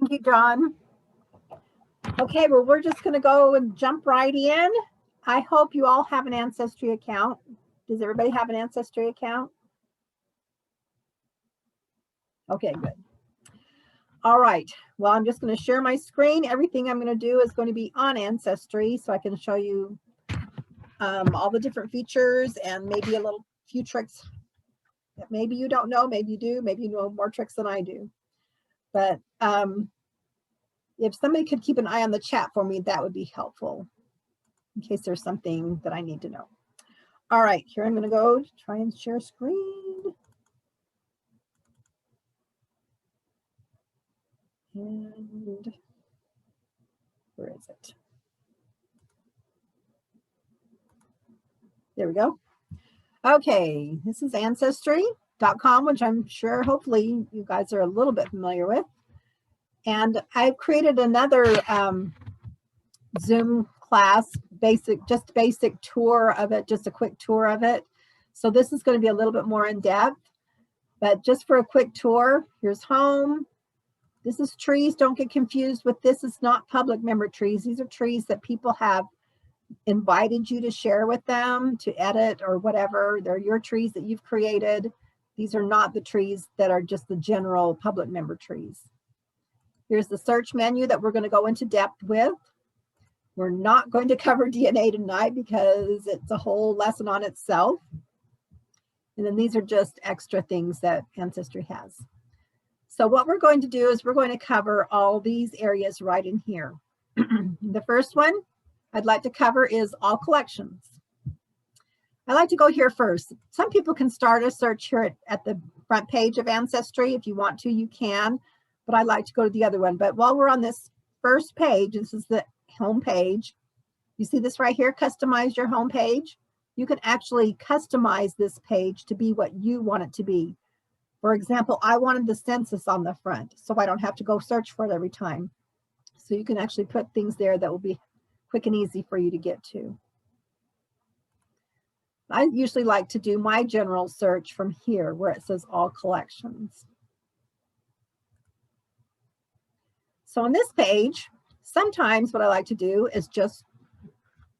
Thank you, John. Okay, well, we're just going to go and jump right in. I hope you all have an Ancestry account. Does everybody have an Ancestry account? Okay, good. All right, well, I'm just going to share my screen. Everything I'm going to do is going to be on Ancestry, so I can show you all the different features and maybe a few tricks that maybe you don't know, maybe you do, maybe you know more tricks than I do. But if somebody could keep an eye on the chat for me, that would be helpful in case there's something that I need to know. All right, here I'm going to go try and share screen. And where is it? There we go. Okay, this is Ancestry.com, which I'm sure hopefully you guys are a little bit familiar with. And I've created another Zoom class, basic tour of it, just a quick tour of it. So this is going to be a little bit more in depth, but just for a quick tour, here's home. This is trees. Don't get confused with this. Is not public member trees. These are trees that people have invited you to share with them, to edit or whatever. They're your trees that you've created. These are not the trees that are just the general public member trees. Here's the search menu that we're going to go into depth with. We're not going to cover DNA tonight because it's a whole lesson on itself. And then these are just extra things that Ancestry has. So what we're going to do is we're going to cover all these areas right in here. The first one I'd like to cover is all collections. I like to go here first. Some people can start a search here at the front page of Ancestry. If you want to, you can, but I like to go to the other one. But while we're on this first page, this is the home page. You see this right here, customize your home page. You can actually customize this page to be what you want it to be. For example, I wanted the census on the front, so I don't have to go search for it every time. So you can actually put things there that will be quick and easy for you to get to. I usually like to do my general search from here where it says all collections. So on this page, sometimes what I like to do is just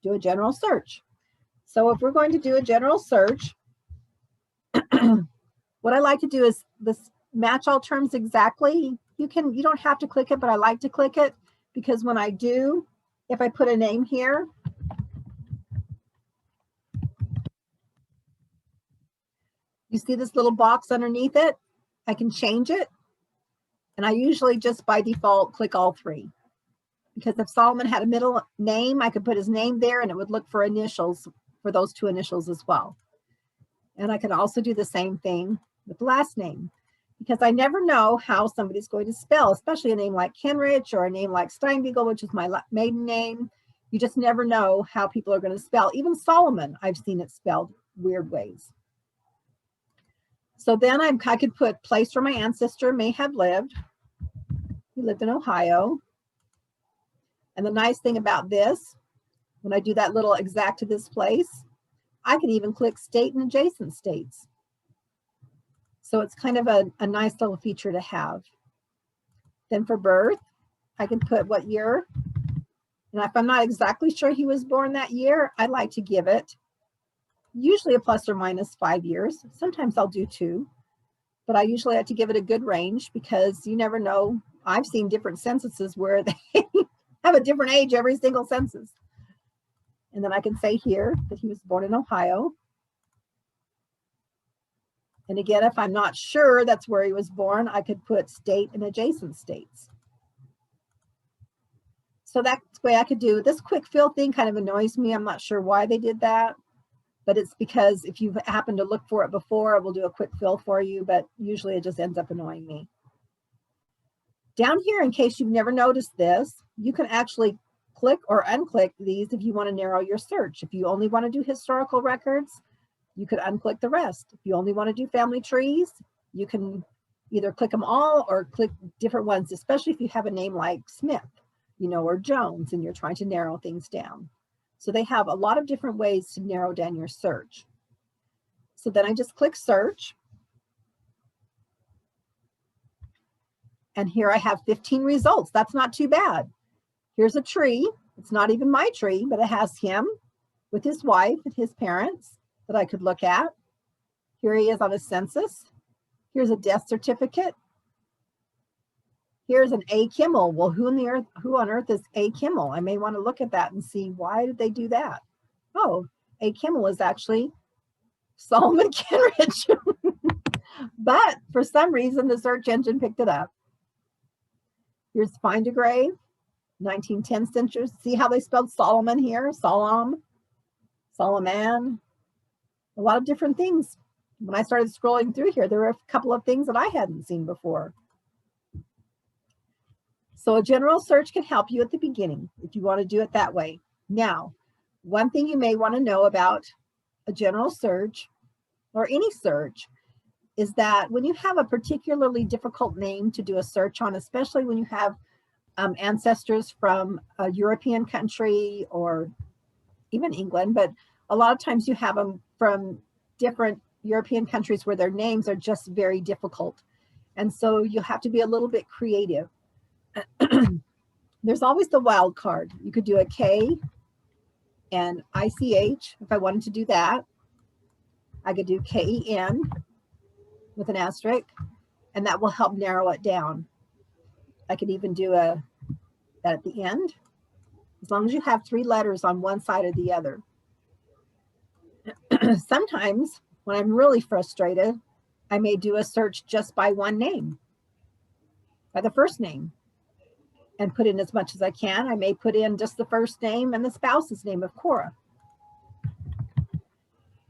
do a general search. So if we're going to do a general search, what I like to do is this match all terms exactly. You don't have to click it, but I like to click it because when I do, if I put a name here, you see this little box underneath it? I can change it. And I usually just by default click all three. Because if Solomon had a middle name, I could put his name there and it would look for initials, for those two initials as well. And I can also do the same thing with the last name, because I never know how somebody's going to spell, especially a name like Kenrich or a name like Steinbeagle, which is my maiden name. You just never know how people are going to spell. Even Solomon, I've seen it spelled weird ways. So then I could put place where my ancestor may have lived. He lived in Ohio. And the nice thing about this, when I do that little exact to this place, I can even click state and adjacent states. So it's kind of a nice little feature to have. Then for birth, I can put what year. And if I'm not exactly sure he was born that year, I like to give it usually a plus or minus 5 years. Sometimes I'll do 2, but I usually like to give it a good range because you never know. I've seen different censuses where they have a different age every single census. And then I can say here that he was born in Ohio. And again, if I'm not sure that's where he was born, I could put state and adjacent states. So that's the way I could do this. Quick fill thing kind of annoys me. I'm not sure why they did that, but it's because if you happen to look for it before, it will do a quick fill for you, but usually it just ends up annoying me. Down here, in case you've never noticed this, you can actually click or unclick these if you want to narrow your search. If you only want to do historical records, you could unclick the rest. If you only want to do family trees, you can either click them all or click different ones, especially if you have a name like Smith, or Jones, and you're trying to narrow things down. So they have a lot of different ways to narrow down your search. So then I just click search. And here I have 15 results. That's not too bad. Here's a tree. It's not even my tree, but it has him with his wife and his parents that I could look at. Here he is on a census. Here's a death certificate. Here's an A. Kimmel. Well, who on earth is A. Kimmel? I may want to look at that and see, why did they do that? Oh, A. Kimmel is actually Solomon Kenridge. But for some reason, the search engine picked it up. Here's Find a Grave, 1910 census. See how they spelled Solomon here? Solomon, a lot of different things. When I started scrolling through here, there were a couple of things that I hadn't seen before. So a general search can help you at the beginning if you want to do it that way. Now, one thing you may want to know about a general search or any search is that when you have a particularly difficult name to do a search on, especially when you have ancestors from a European country or even England, but a lot of times you have them from different European countries where their names are just very difficult. And so you have to be a little bit creative. There's always the wild card. You could do a K and ICH if I wanted to do that. I could do KEN with an asterisk, and that will help narrow it down. I could even do that at the end, as long as you have 3 letters on one side or the other. Sometimes when I'm really frustrated, I may do a search just by one name, by the first name, and put in as much as I can. I may put in just the first name and the spouse's name of Cora,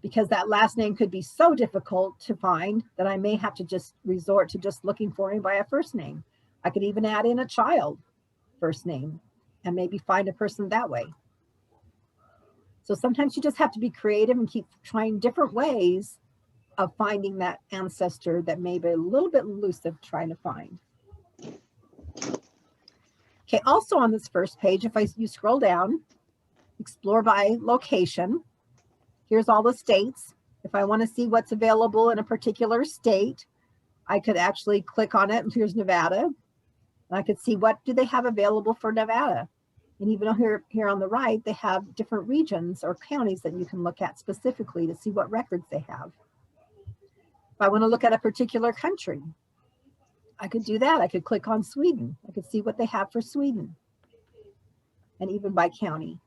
because that last name could be so difficult to find that I may have to just resort to just looking for him by a first name. I could even add in a child first name and maybe find a person that way. So sometimes you just have to be creative and keep trying different ways of finding that ancestor that may be a little bit elusive trying to find. Okay, also on this first page, if you scroll down, explore by location, here's all the states. If I want to see what's available in a particular state, I could actually click on it, and here's Nevada. And I could see what do they have available for Nevada. And even here on the right, they have different regions or counties that you can look at specifically to see what records they have. If I want to look at a particular country, I could do that. I could click on Sweden. I could see what they have for Sweden, and even by county.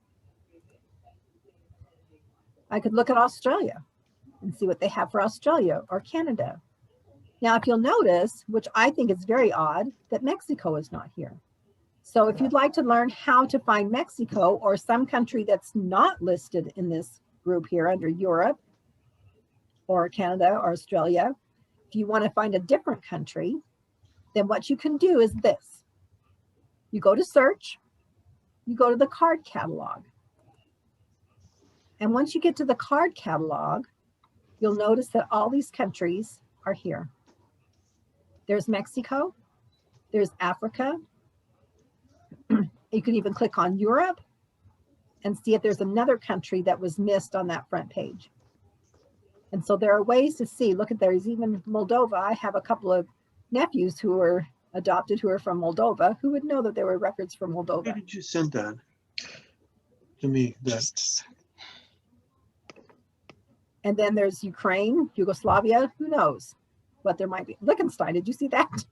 I could look at Australia and see what they have for Australia or Canada. Now, if you'll notice, which I think is very odd, that Mexico is not here. So if you'd like to learn how to find Mexico or some country that's not listed in this group here under Europe or Canada or Australia, if you want to find a different country, then what you can do is this. You go to search, you go to the card catalog. And once you get to the card catalog, you'll notice that all these countries are here. There's Mexico, there's Africa. You can even click on Europe and see if there's another country that was missed on that front page. And so there are ways to see, look at there's even Moldova. I have a couple of nephews who were adopted who are from Moldova, who would know that there were records from Moldova. Why did you send that to me? And then there's Ukraine, Yugoslavia, who knows what there might be. Liechtenstein, did you see that?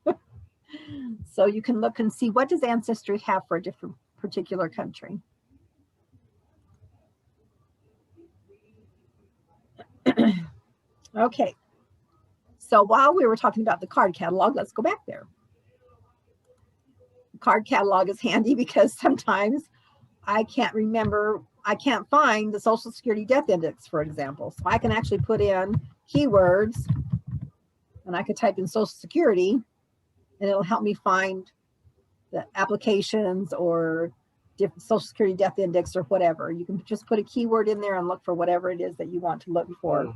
So you can look and see what does Ancestry have for a different particular country. Okay, so while we were talking about the card catalog, let's go back there. The card catalog is handy because sometimes I can't remember, I can't find the Social Security Death Index, for example. So I can actually put in keywords and I could type in Social Security and it'll help me find the applications or different Social Security Death Index or whatever. You can just put a keyword in there and look for whatever it is that you want to look for.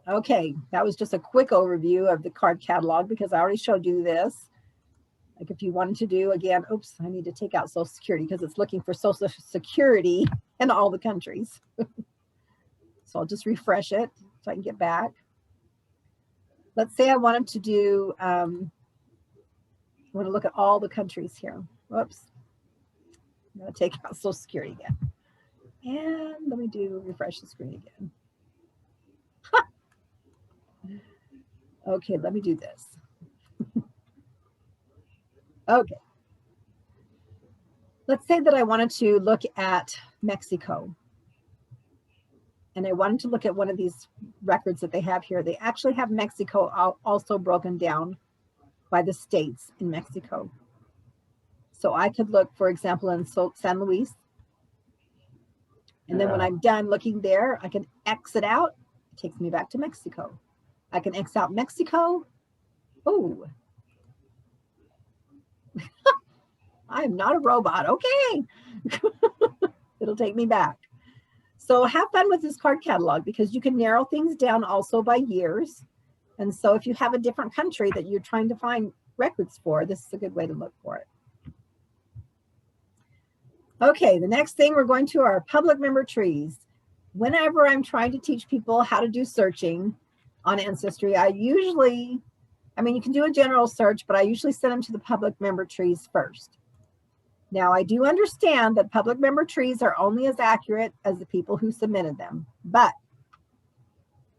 Okay, that was just a quick overview of the card catalog because I already showed you this. Like if you wanted to do, again, oops, I need to take out Social Security because it's looking for Social Security in all the countries. So I'll just refresh it so I can get back. let's say I wanted to do, I want to look at all the countries here. Whoops. I'm going to take out Social Security again. And let me do refresh the screen again. Okay, let me do this. Okay. Let's say that I wanted to look at Mexico. And I wanted to look at one of these records that they have here. They actually have Mexico also broken down by the states in Mexico. So I could look, for example, in San Luis. And then when I'm done looking there, I can exit out. It takes me back to Mexico. I can X out Mexico. Oh, I am not a robot. Okay. It'll take me back. So have fun with this card catalog because you can narrow things down also by years. And so if you have a different country that you're trying to find records for, this is a good way to look for it. Okay, the next thing we're going to are public member trees. Whenever I'm trying to teach people how to do searching on Ancestry, you can do a general search, but I usually send them to the public member trees first. Now, I do understand that public member trees are only as accurate as the people who submitted them, but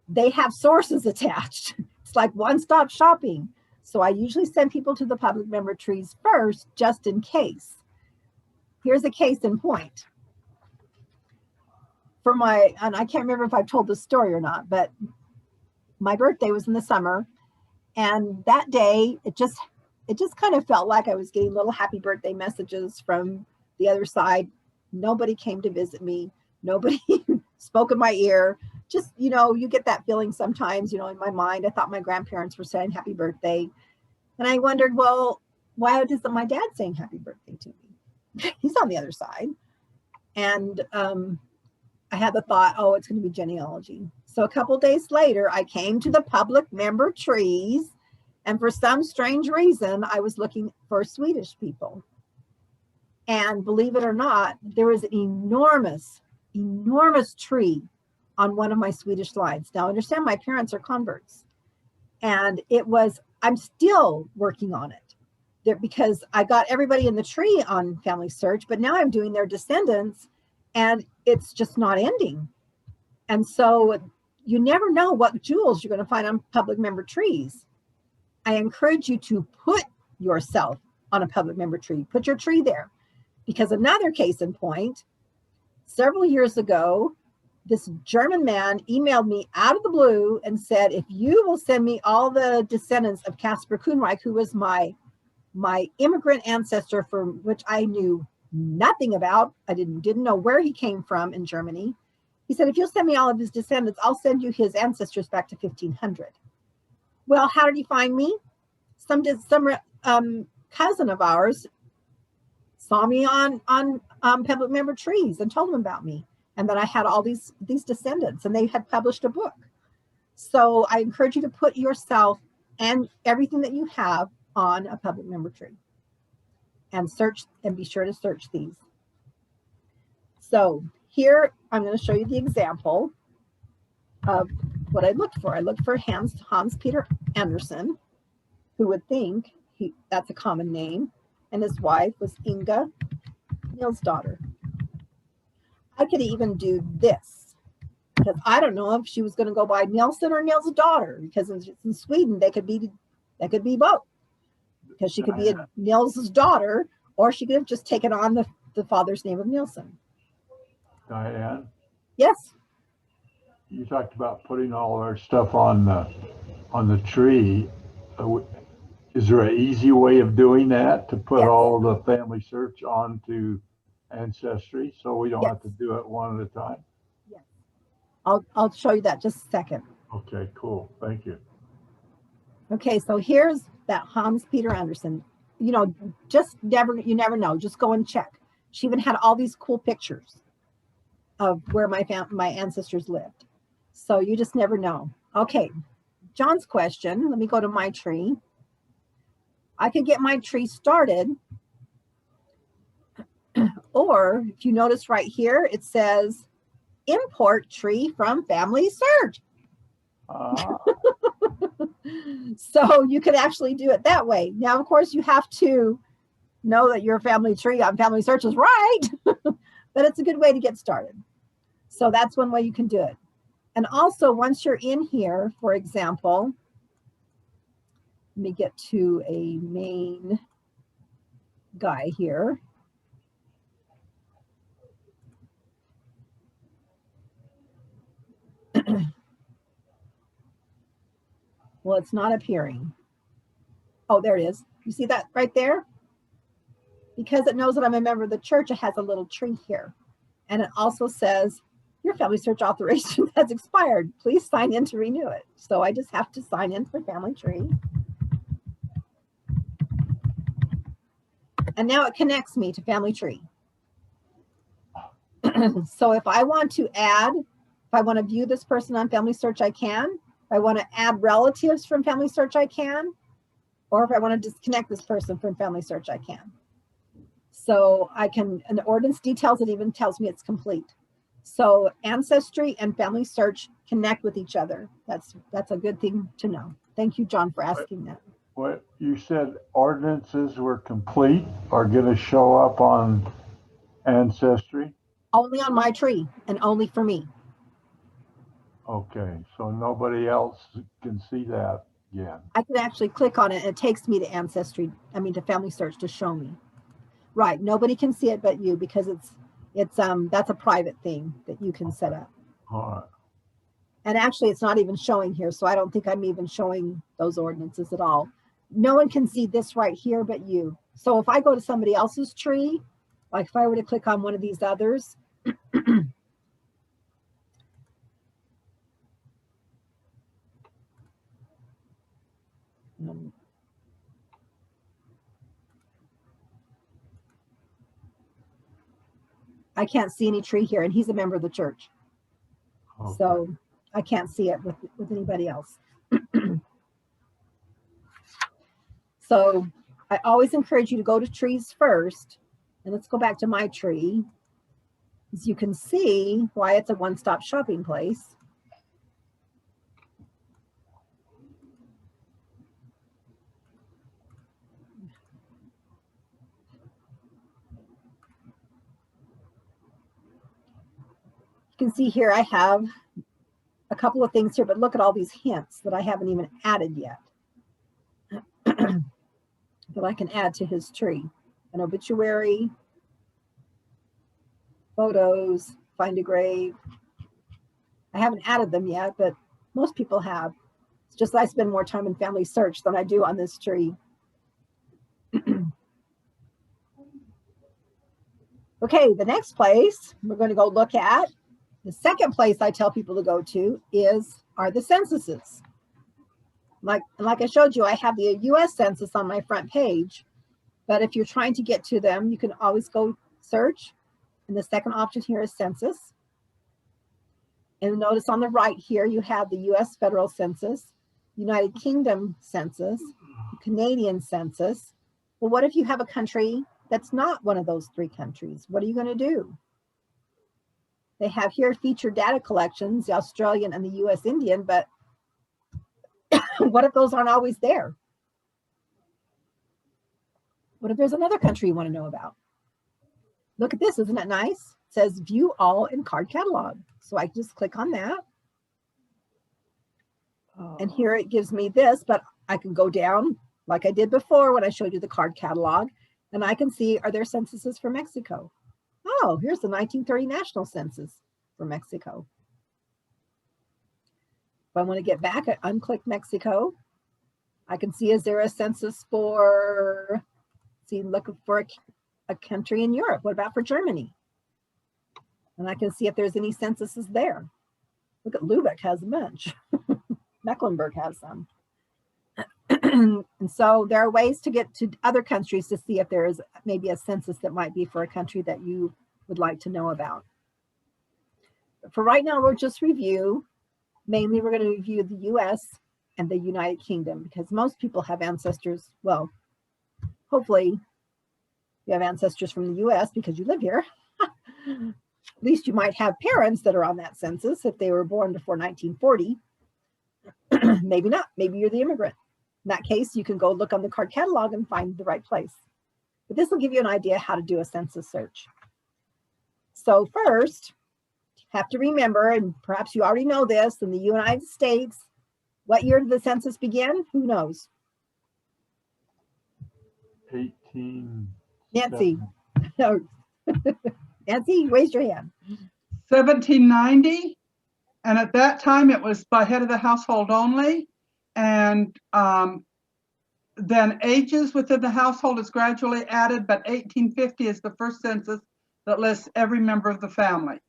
they have sources attached. It's like one-stop shopping. So I usually send people to the public member trees first, just in case. Here's a case in point. And I can't remember if I've told this story or not, but my birthday was in the summer. And that day, it just kind of felt like I was getting little happy birthday messages from the other side. Nobody came to visit me. Nobody spoke in my ear. Just, you get that feeling sometimes, in my mind. I thought my grandparents were saying happy birthday. And I wondered, well, why isn't my dad saying happy birthday to me? He's on the other side. And I had the thought, oh, it's going to be genealogy. So a couple days later, I came to the public member trees. And for some strange reason, I was looking for Swedish people. And believe it or not, there was an enormous, enormous tree on one of my Swedish lines. Now, understand my parents are converts. And I'm still working on it because I got everybody in the tree on Family Search, but now I'm doing their descendants and it's just not ending. And so you never know what jewels you're going to find on public member trees. I encourage you to put yourself on a public member tree. Put your tree there. Because another case in point, several years ago, this German man emailed me out of the blue and said, if you will send me all the descendants of Caspar Kuhnreich, who was my immigrant ancestor from which I knew nothing about, I didn't know where he came from in Germany. He said, if you'll send me all of his descendants, I'll send you his ancestors back to 1500. Well, how did he find me? Some cousin of ours saw me on public member trees and told him about me, and that I had all these descendants, and they had published a book. So I encourage you to put yourself and everything that you have on a public member tree, and search, and be sure to search these. So here I'm going to show you the example of what I looked for. I looked for Hans Peter Andersen, who would think that's a common name, and his wife was Inga Nilsdotter. I could even do this because I don't know if she was going to go by Nilsson or Nilsdotter, because in Sweden they could be both, because she could be a Nils's daughter, or she could have just taken on the father's name of Nilsson. Diane? Yes. You talked about putting all our stuff on the tree. Is there an easy way of doing that, to put all the Family Search onto Ancestry so we don't have to do it one at a time? Yes. I'll show you that just a second. Okay, cool. Thank you. Okay, so here's that Hans Peter Andersen. You never know. Just go and check. She even had all these cool pictures of where my ancestors lived. So you just never know. Okay, John's question. Let me go to my tree. I could get my tree started, or if you notice right here, it says import tree from Family Search. So you can actually do it that way. Now, of course, you have to know that your family tree on Family Search is right, but it's a good way to get started. So that's one way you can do it. And also, once you're in here, for example, let me get to a main guy here. Well, it's not appearing. Oh, there it is. You see that right there? Because it knows that I'm a member of the church, it has a little tree here. And it also says, your Family Search authorization has expired. Please sign in to renew it. So I just have to sign in for Family Tree. And now it connects me to Family Tree. So if I want to add, if I want to view this person on Family Search, I can. If I want to add relatives from Family Search, I can. Or if I want to disconnect this person from Family Search, I can. So I can, and the ordinance details, it even tells me it's complete. So Ancestry and Family Search connect with each other. That's a good thing to know. Thank you, John, for asking that. What you said, ordinances were complete are going to show up on Ancestry? Only on my tree and only for me. Okay, so nobody else can see that yet. I can actually click on it and it takes me to Ancestry, to Family Search to show me. Right, nobody can see it but you because that's a private thing that you can set up. All right. And actually it's not even showing here, so I don't think I'm even showing those ordinances at all. No one can see this right here but you. So if I go to somebody else's tree, like if I were to click on one of these others, I can't see any tree here, and he's a member of the church. Okay. So I can't see it with anybody else. So I always encourage you to go to trees first. And let's go back to my tree. As you can see why it's a one-stop shopping place. You can see here I have a couple of things here, but look at all these hints that I haven't even added yet. That I can add to his tree. An obituary, photos, find a grave. I haven't added them yet, but most people have. It's just I spend more time in Family Search than I do on this tree. Okay, the next place we're going to go look at, the second place I tell people to go to are the censuses. Like I showed you, I have the US Census on my front page, but if you're trying to get to them, you can always go search. And the second option here is Census. And notice on the right here, you have the US Federal Census, United Kingdom Census, Canadian Census. Well, what if you have a country that's not one of those three countries? What are you going to do? They have here featured data collections, the Australian and the US Indian, but what if those aren't always there? What if there's another country you want to know about? Look at this, isn't it nice? It says view all in card catalog. So I just click on that. Oh. And here it gives me this, but I can go down like I did before when I showed you the card catalog, and I can see, are there censuses for Mexico? Oh, here's the 1930 National Census for Mexico. If I want to get back, I unclick Mexico. I can see, is there a census for, look for a country in Europe. What about for Germany? And I can see if there's any censuses there. Look at Lübeck has a bunch. Mecklenburg has some. And so there are ways to get to other countries to see if there is maybe a census that might be for a country that you would like to know about. But for right now, we'll just review. Mainly, we're going to review the US and the United Kingdom because most people have ancestors. Well, hopefully you have ancestors from the US because you live here. At least you might have parents that are on that census if they were born before 1940. Maybe not. Maybe you're the immigrant. In that case, you can go look on the card catalog and find the right place. But this will give you an idea how to do a census search. So first, you have to remember, and perhaps you already know this, in the United States, what year did the census begin? Who knows? 18. Nancy. No. Nancy, raise your hand. 1790, and at that time it was by head of the household only, and then ages within the household is gradually added, but 1850 is the first census that lists every member of the family.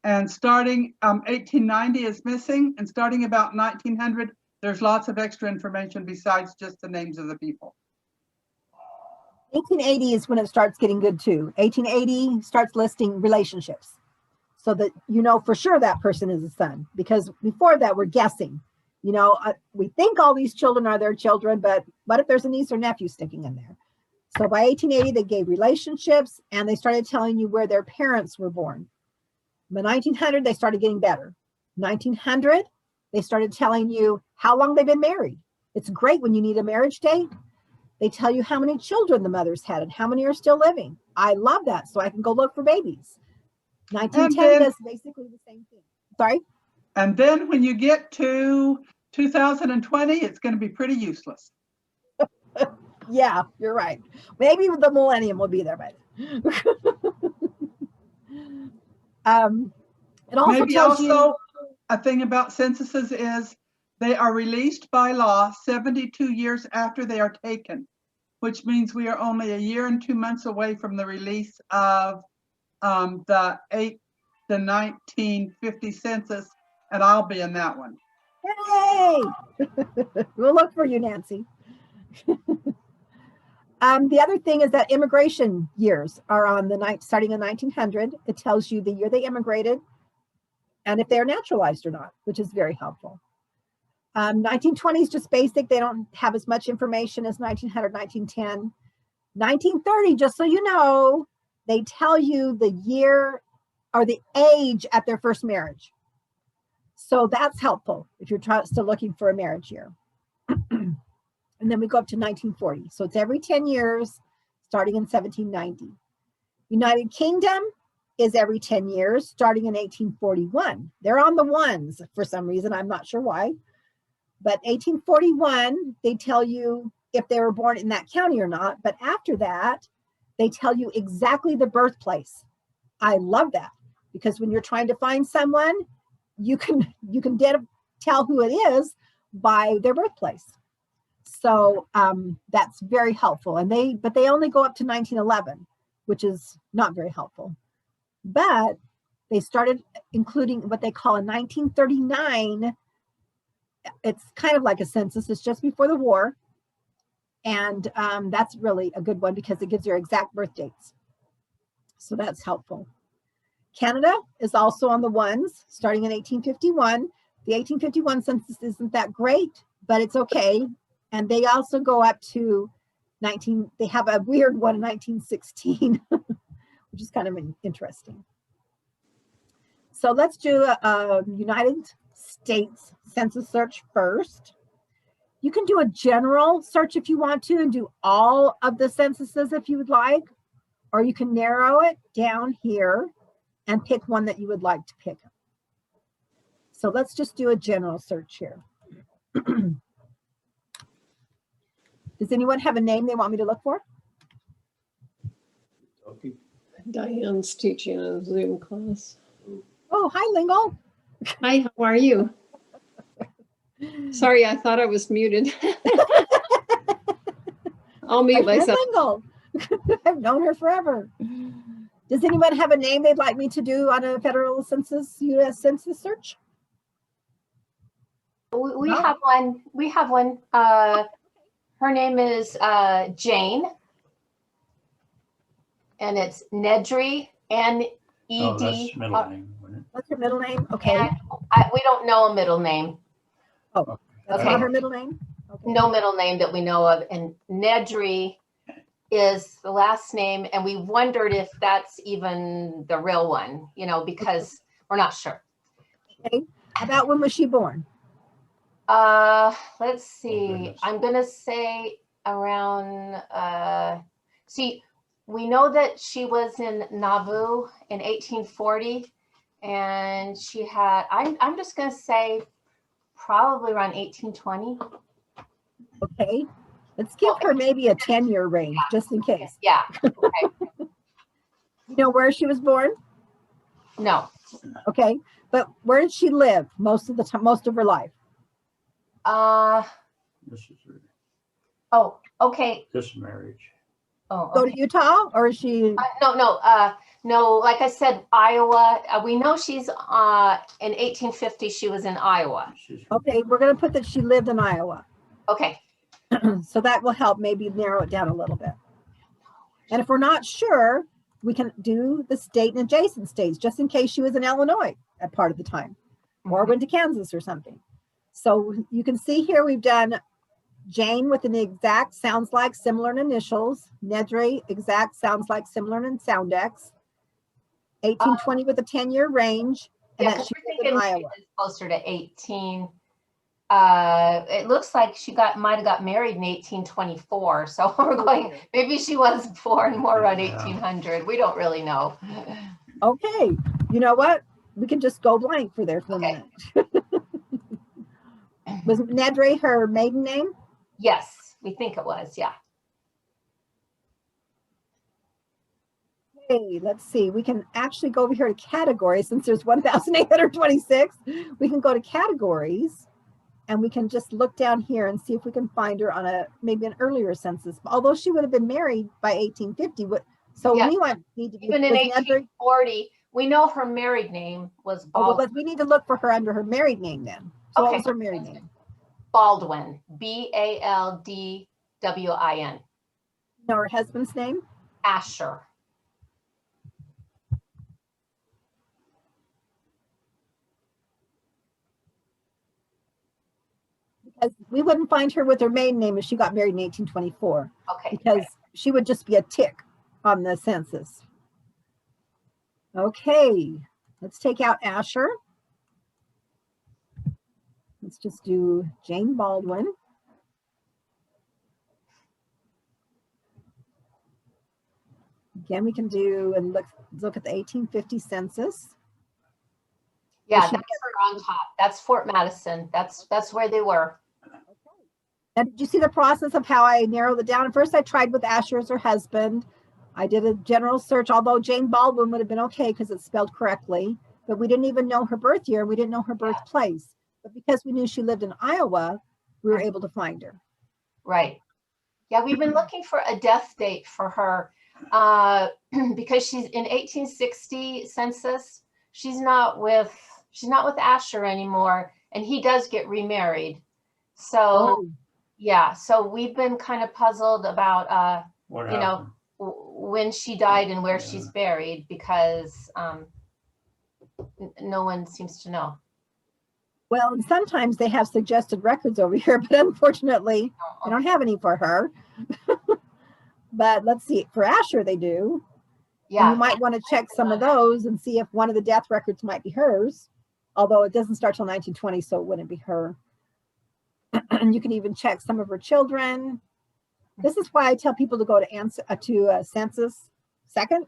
And starting 1890 is missing, and starting about 1900, there's lots of extra information besides just the names of the people. 1880 is when it starts getting good too. 1880 starts listing relationships so that you know for sure that person is a son, because before that we're guessing. You know, we think all these children are their children, but what if there's a niece or nephew sticking in there? So by 1880, they gave relationships and they started telling you where their parents were born. By 1900, they started getting better. 1900, they started telling you how long they've been married. It's great when you need a marriage date. They tell you how many children the mothers had and how many are still living. I love that, so I can go look for babies. 1910 does basically the same thing. Sorry? And then when you get to 2020, it's going to be pretty useless. Yeah, you're right. Maybe the millennium will be there by then. It also Maybe tells you also a thing about censuses is they are released by law 72 years after they are taken, which means we are only a year and 2 months away from the release of the 1950 census, and I'll be in that one. Yay! We'll look for you, Nancy. The other thing is that immigration years are on the night starting in 1900. It tells you the year they immigrated and if they're naturalized or not, which is very helpful. 1920 is just basic. They don't have as much information as 1900, 1910. 1930, just so you know, they tell you the year or the age at their first marriage. So that's helpful if you're still looking for a marriage year. And then we go up to 1940. So it's every 10 years, starting in 1790. United Kingdom is every 10 years, starting in 1841. They're on the ones for some reason. I'm not sure why. But 1841, they tell you if they were born in that county or not. But after that, they tell you exactly the birthplace. I love that, because when you're trying to find someone, you can tell who it is by their birthplace. So that's very helpful. But they only go up to 1911, which is not very helpful. But they started including what they call a 1939. It's kind of like a census. It's just before the war. And that's really a good one because it gives your exact birth dates. So that's helpful. Canada is also on the ones, starting in 1851. The 1851 census isn't that great, but it's okay. And they also go up to they have a weird one in 1916, which is kind of interesting. So let's do a United States census search first. You can do a general search if you want to and do all of the censuses if you would like, or you can narrow it down here and pick one that you would like to pick. So let's just do a general search here. Does anyone have a name they want me to look for? Okay. Diane's teaching a Zoom class. Oh, hi, Lingle. Hi, how are you? Sorry, I thought I was muted. I'll mute myself. Lingle. I've known her forever. Does anyone have a name they'd like me to do on a federal census, U.S. census search? We have one. We have one. Her name is Jane, and it's Nedry, N-E-D. Oh, that's middle name, wouldn't it? What's her middle name? Okay. We don't know a middle name. Oh, that's Okay. not her middle name? Okay. No middle name that we know of. And Nedry is the last name, and we wondered if that's even the real one, you know, because we're not sure. Okay. About when was she born? Let's see. goodness. I'm gonna say around, see, we know that she was in Nauvoo in 1840, and she had, I'm just gonna say probably around 1820. Okay, let's give her maybe a 10-year range, just in case. Yeah, You know where she was born? no. Okay, but where did she live most of the time, most of her life? This is Okay. this marriage. Oh, Go okay. to Utah, or is she? No, like I said, Iowa, we know she's, in 1850, she was in Iowa. She's Okay, we're gonna put that she lived in Iowa. Okay, So that will help maybe narrow it down a little bit. And if we're not sure, we can do the state and adjacent states, just in case she was in Illinois at part of the time, or Mhm. went to Kansas or something. So you can see here we've done Jane with an exact sounds like similar in initials, Nedry exact sounds like similar in Soundex, 1820 with a 10-year range, and yeah, that 'cause she we're lived in thinking Iowa. it's closer to 18. It looks like she might have got married in 1824. So we're going, maybe she was born more around Yeah. 1800. We don't really know. Okay, you know what? We can just go blank for there for a Okay. minute. Was Nedry her maiden name? Yes, we think it was. Yeah. Hey, let's see. We can actually go over here to categories since there's 1,826. We can go to categories and we can just look down here and see if we can find her on maybe an earlier census. Although she would have been married by 1850. So Yeah. we might need to be, Even in was Nedry- 1840, we know her married name was oh, well, we need to look for her under her married name then. So what Okay. was her married name? Baldwin, Baldwin. No, her husband's name? Asher. Because we wouldn't find her with her maiden name if she got married in 1824. Okay. Because she would just be a tick on the census. Okay, let's take out Asher. Let's just do Jane Baldwin. Again, we can do and look at the 1850 census. Yeah, Is she- that's her on top. That's Fort Madison. That's where they were. And did you see the process of how I narrowed it down? At first, I tried with Asher as her husband. I did a general search, although Jane Baldwin would have been okay because it's spelled correctly, but we didn't even know her birth year. We didn't know her birthplace. But because we knew she lived in Iowa, we were able to find her. Right. Yeah, we've been looking for a death date for her because she's in 1860 census. She's not with Asher anymore, and he does get remarried. So Oh, yeah, so we've been kind of puzzled about What you know, happened? when she died and where Yeah. she's buried because no one seems to know. well, and sometimes they have suggested records over here, but unfortunately, I don't have any for her. But let's see, for Asher, they do. And Yeah. you might want to check some of those and see if one of the death records might be hers, although it doesn't start till 1920, so it wouldn't be her. And you can even check some of her children. This is why I tell people to go to census second,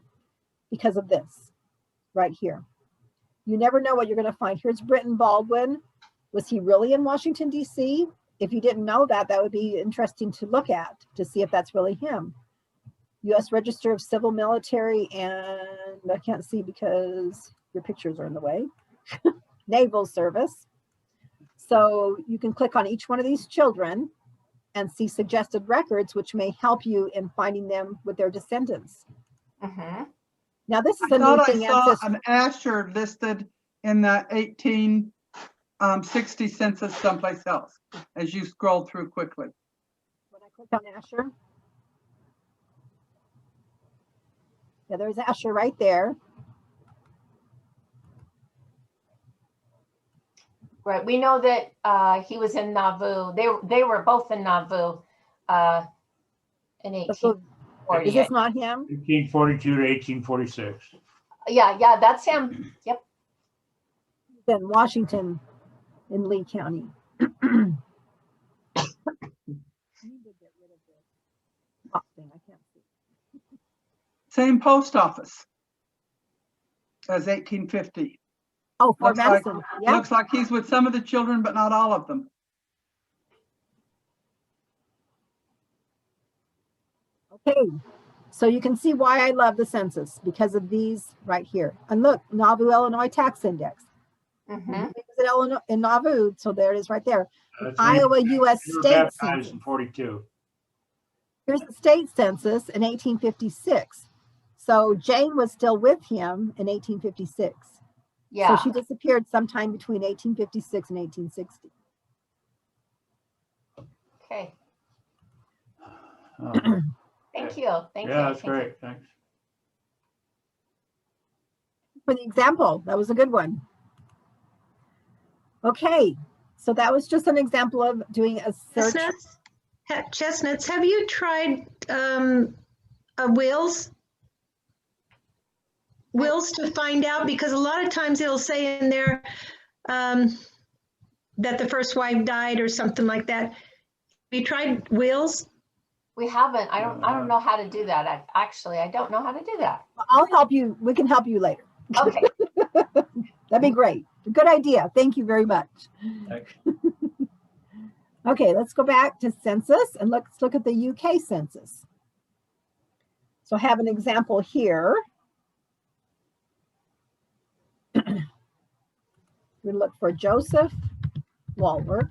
because of this right here. You never know what you're going to find. Here's Britton Baldwin. Was he really in Washington, D.C.? If you didn't know that, that would be interesting to look at to see if that's really him. U.S. Register of Civil Military, and I can't see because your pictures are in the way. Naval Service. So you can click on each one of these children and see suggested records, which may help you in finding them with their descendants. Mm-hmm. Now, this is I a new thought I thing. saw Ancestry. an Asher listed in the 1860 census someplace else, as you scroll through quickly. When I click on Asher, yeah, there's Asher right there. Right. We know that he was in Nauvoo. They were both in Nauvoo in So 1840. is this not him? 1842 to 1846. Yeah, that's him. Yep. In Washington, in Lee County. thing. I can't see. Same post office as 1850. Oh, Fort Looks like- Madison. Yeah. Looks like he's with some of the children, but not all of them. Okay. So you can see why I love the census because of these right here. And look, Nauvoo, Illinois tax index. Mhm. It's in Illinois, in Nauvoo, so there it is right there. That's when Iowa U.S. you were state baptized census. in 42. Here's the state census in 1856. So Jane was still with him in 1856. Yeah. So she disappeared sometime between 1856 and 1860. Okay. Oh, Thank you. Thank you. Yeah, that's Thank you. great. Thanks. For the example, that was a good one. Okay, so that was just an example of doing a search. Chestnuts, have you tried wills? Wills to find out, because a lot of times it'll say in there that the first wife died or something like that. Have you tried wills? We haven't. I don't know how to do that. I don't know how to do that. I'll help you. We can help you later. Okay. That'd be great. Good idea. Thank you very much. Thanks. Okay, let's go back to census and let's look at the UK census. So I have an example here. We look for Joseph Walwork.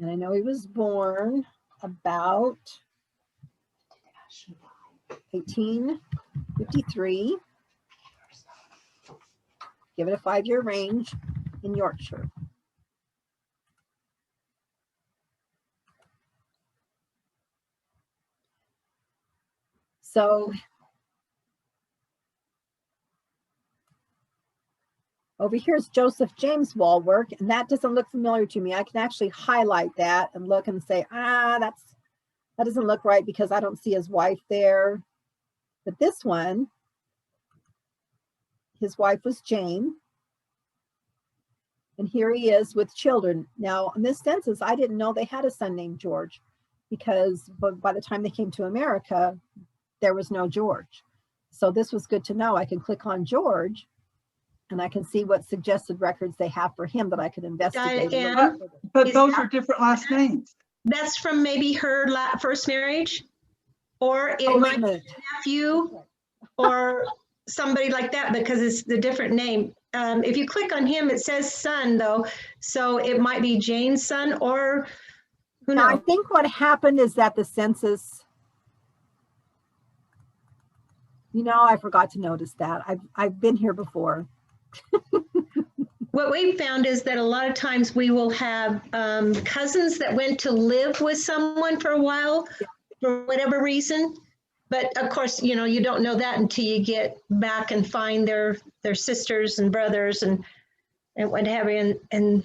And I know he was born about 1853. Give it a 5-year range in Yorkshire. So over here is Joseph James Walwork, and that doesn't look familiar to me. I can actually highlight that and look and say, that doesn't look right because I don't see his wife there. But this one, his wife was Jane. And here he is with children. Now, on this census, I didn't know they had a son named George because by the time they came to America, there was no George. So this was good to know. I can click on George and I can see what suggested records they have for him that I could investigate. and look up for them. But Is those that- are different last names. That's from maybe her first marriage, or it Oh, wait might a be minute. a nephew or somebody like that, because it's the different name. If you click on him, it says son though, so it might be Jane's son, or who Now, I knows? think what happened is that the census, I forgot to notice that. I've been here before. What we found is that a lot of times we will have cousins that went to live with someone for a while for whatever reason. But of course, you don't know that until you get back and find their sisters and brothers and what have you. And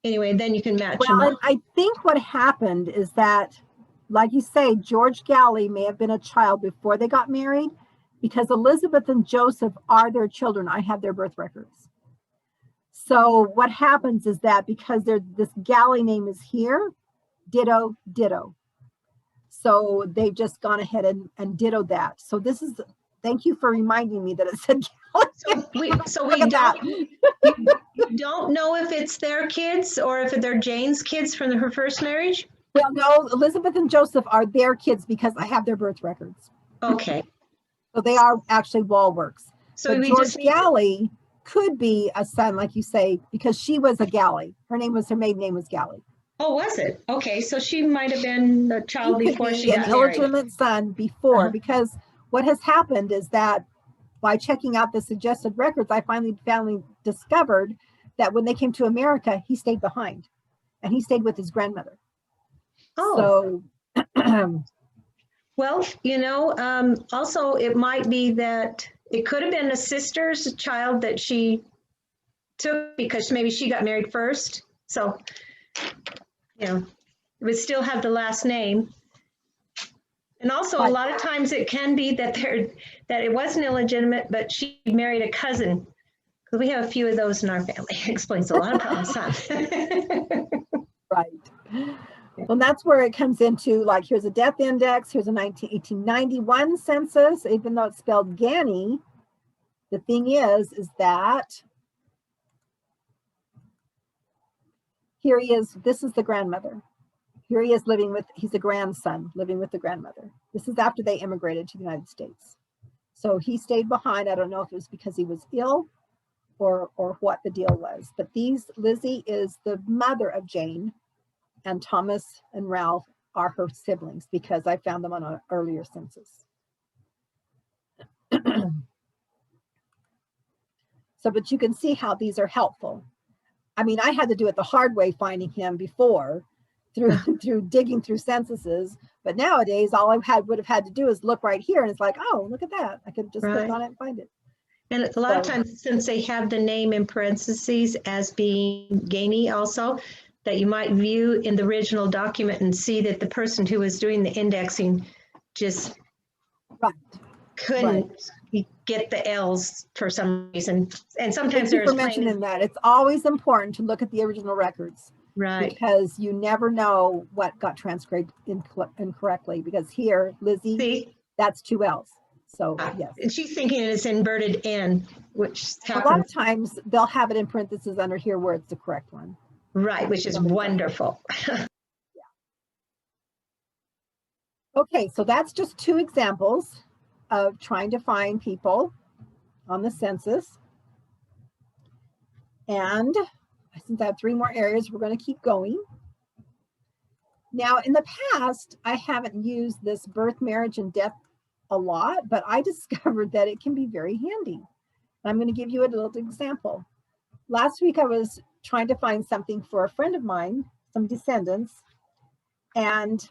anyway, then you can match them Well, up. and I think what happened is that, like you say, George Galley may have been a child before they got married because Elizabeth and Joseph are their children. I have their birth records. So what happens is that because this Galley name is here, ditto, ditto. So they've just gone ahead and dittoed that. So this is, thank you for reminding me that it said Galley. So Look we at that. don't know if it's their kids or if they're Jane's kids from her first marriage. Well, no, Elizabeth and Joseph are their kids because I have their birth records. Okay, So they are actually Walworks. so But we George just need, Galley could be a son, like you say, because she was a Galley. Her maiden name was Galley. oh, was it? Okay, so she might have been a child He could before be she an got married. illegitimate son before, Uh-huh. because what has happened is that by checking out the suggested records, I finally discovered that when they came to America, he stayed behind and he stayed with his grandmother. Oh. So Well, also it might be that it could have been a sister's child that she took because maybe she got married first. So, it would still have the last name. And also a Right. lot of times it can be that it wasn't illegitimate, but she married a cousin Because we have a few of those in our family. Explains a lot of problems, huh? Right. Well, that's where it comes into, like, here's a death index. Here's a 1891 census, even though it's spelled Gani. The thing is that here he is. This is the grandmother. Here he is living with, he's a grandson living with the grandmother. This is after they immigrated to the United States. So he stayed behind. I don't know if it was because he was ill or what the deal was. But Lizzie is the mother of Jane, and Thomas and Ralph are her siblings because I found them on an earlier census. So, but you can see how these are helpful. I mean, I had to do it the hard way finding him before through digging through censuses, but nowadays all I would have had to do is look right here and it's like, oh, look at that. I could have just clicked on it and find it. And a lot of times, since they have the name in parentheses as being Gani also, that you might view in the original document and see that the person who was doing the indexing just couldn't get the L's for some reason. And sometimes Thank you there's for mentioning that. It's always important to look at the original records. Right. Because you never know what got transcribed incorrectly. Because here, Lizzie, See? that's 2 L's. So yes. And she's thinking it's inverted N, which happens. A lot of times they'll have it in parentheses under here where it's the correct one. Right, which is wonderful. Okay, so that's just 2 examples of trying to find people on the census. And since I have 3 more areas, we're going to keep going. Now, in the past, I haven't used this birth, marriage, and death a lot, but I discovered that it can be very handy. I'm going to give you a little example. Last week, I was trying to find something for a friend of mine, some descendants, and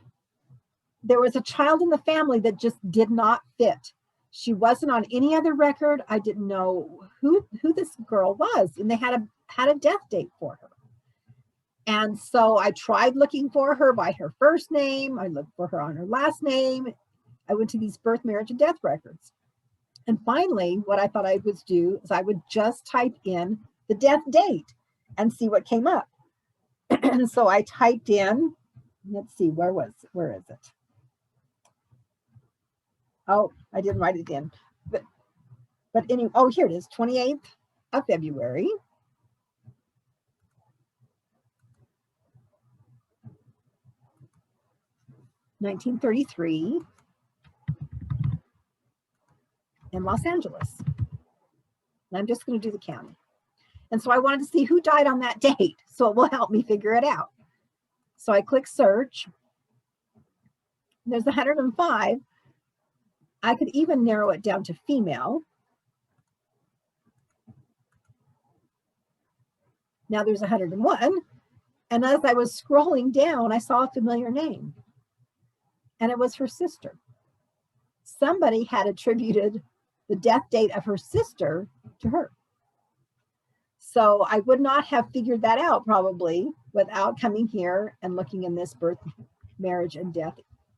there was a child in the family that just did not fit. She wasn't on any other record. I didn't know who this girl was, and they had a death date for her. And so I tried looking for her by her first name. I looked for her on her last name. I went to these birth, marriage, and death records. And finally, what I thought I would do is I would just type in the death date and see what came up. So I typed in, let's see, where is it? Oh, I didn't write it in. But anyway, oh, here it is, 28th of February. (1933) in Los Angeles. And I'm just going to do the county. And so I wanted to see who died on that date, so it will help me figure it out. So I click search. There's 105. I could even narrow it down to female. Now there's 101. And as I was scrolling down, I saw a familiar name. And it was her sister. Somebody had attributed the death date of her sister to her. So I would not have figured that out probably without coming here and looking in this birth, marriage, and death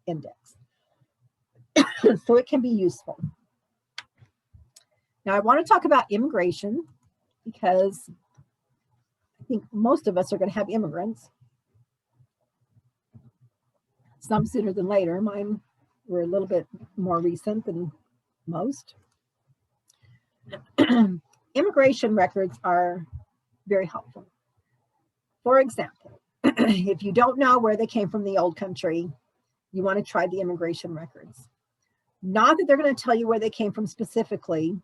index. So it can be useful. Now I want to talk about immigration because I think most of us are going to have immigrants. Some sooner than later. Mine were a little bit more recent than most. Immigration records are very helpful. For example, if you don't know where they came from the old country, you want to try the immigration records. Not that they're going to tell you where they came from specifically,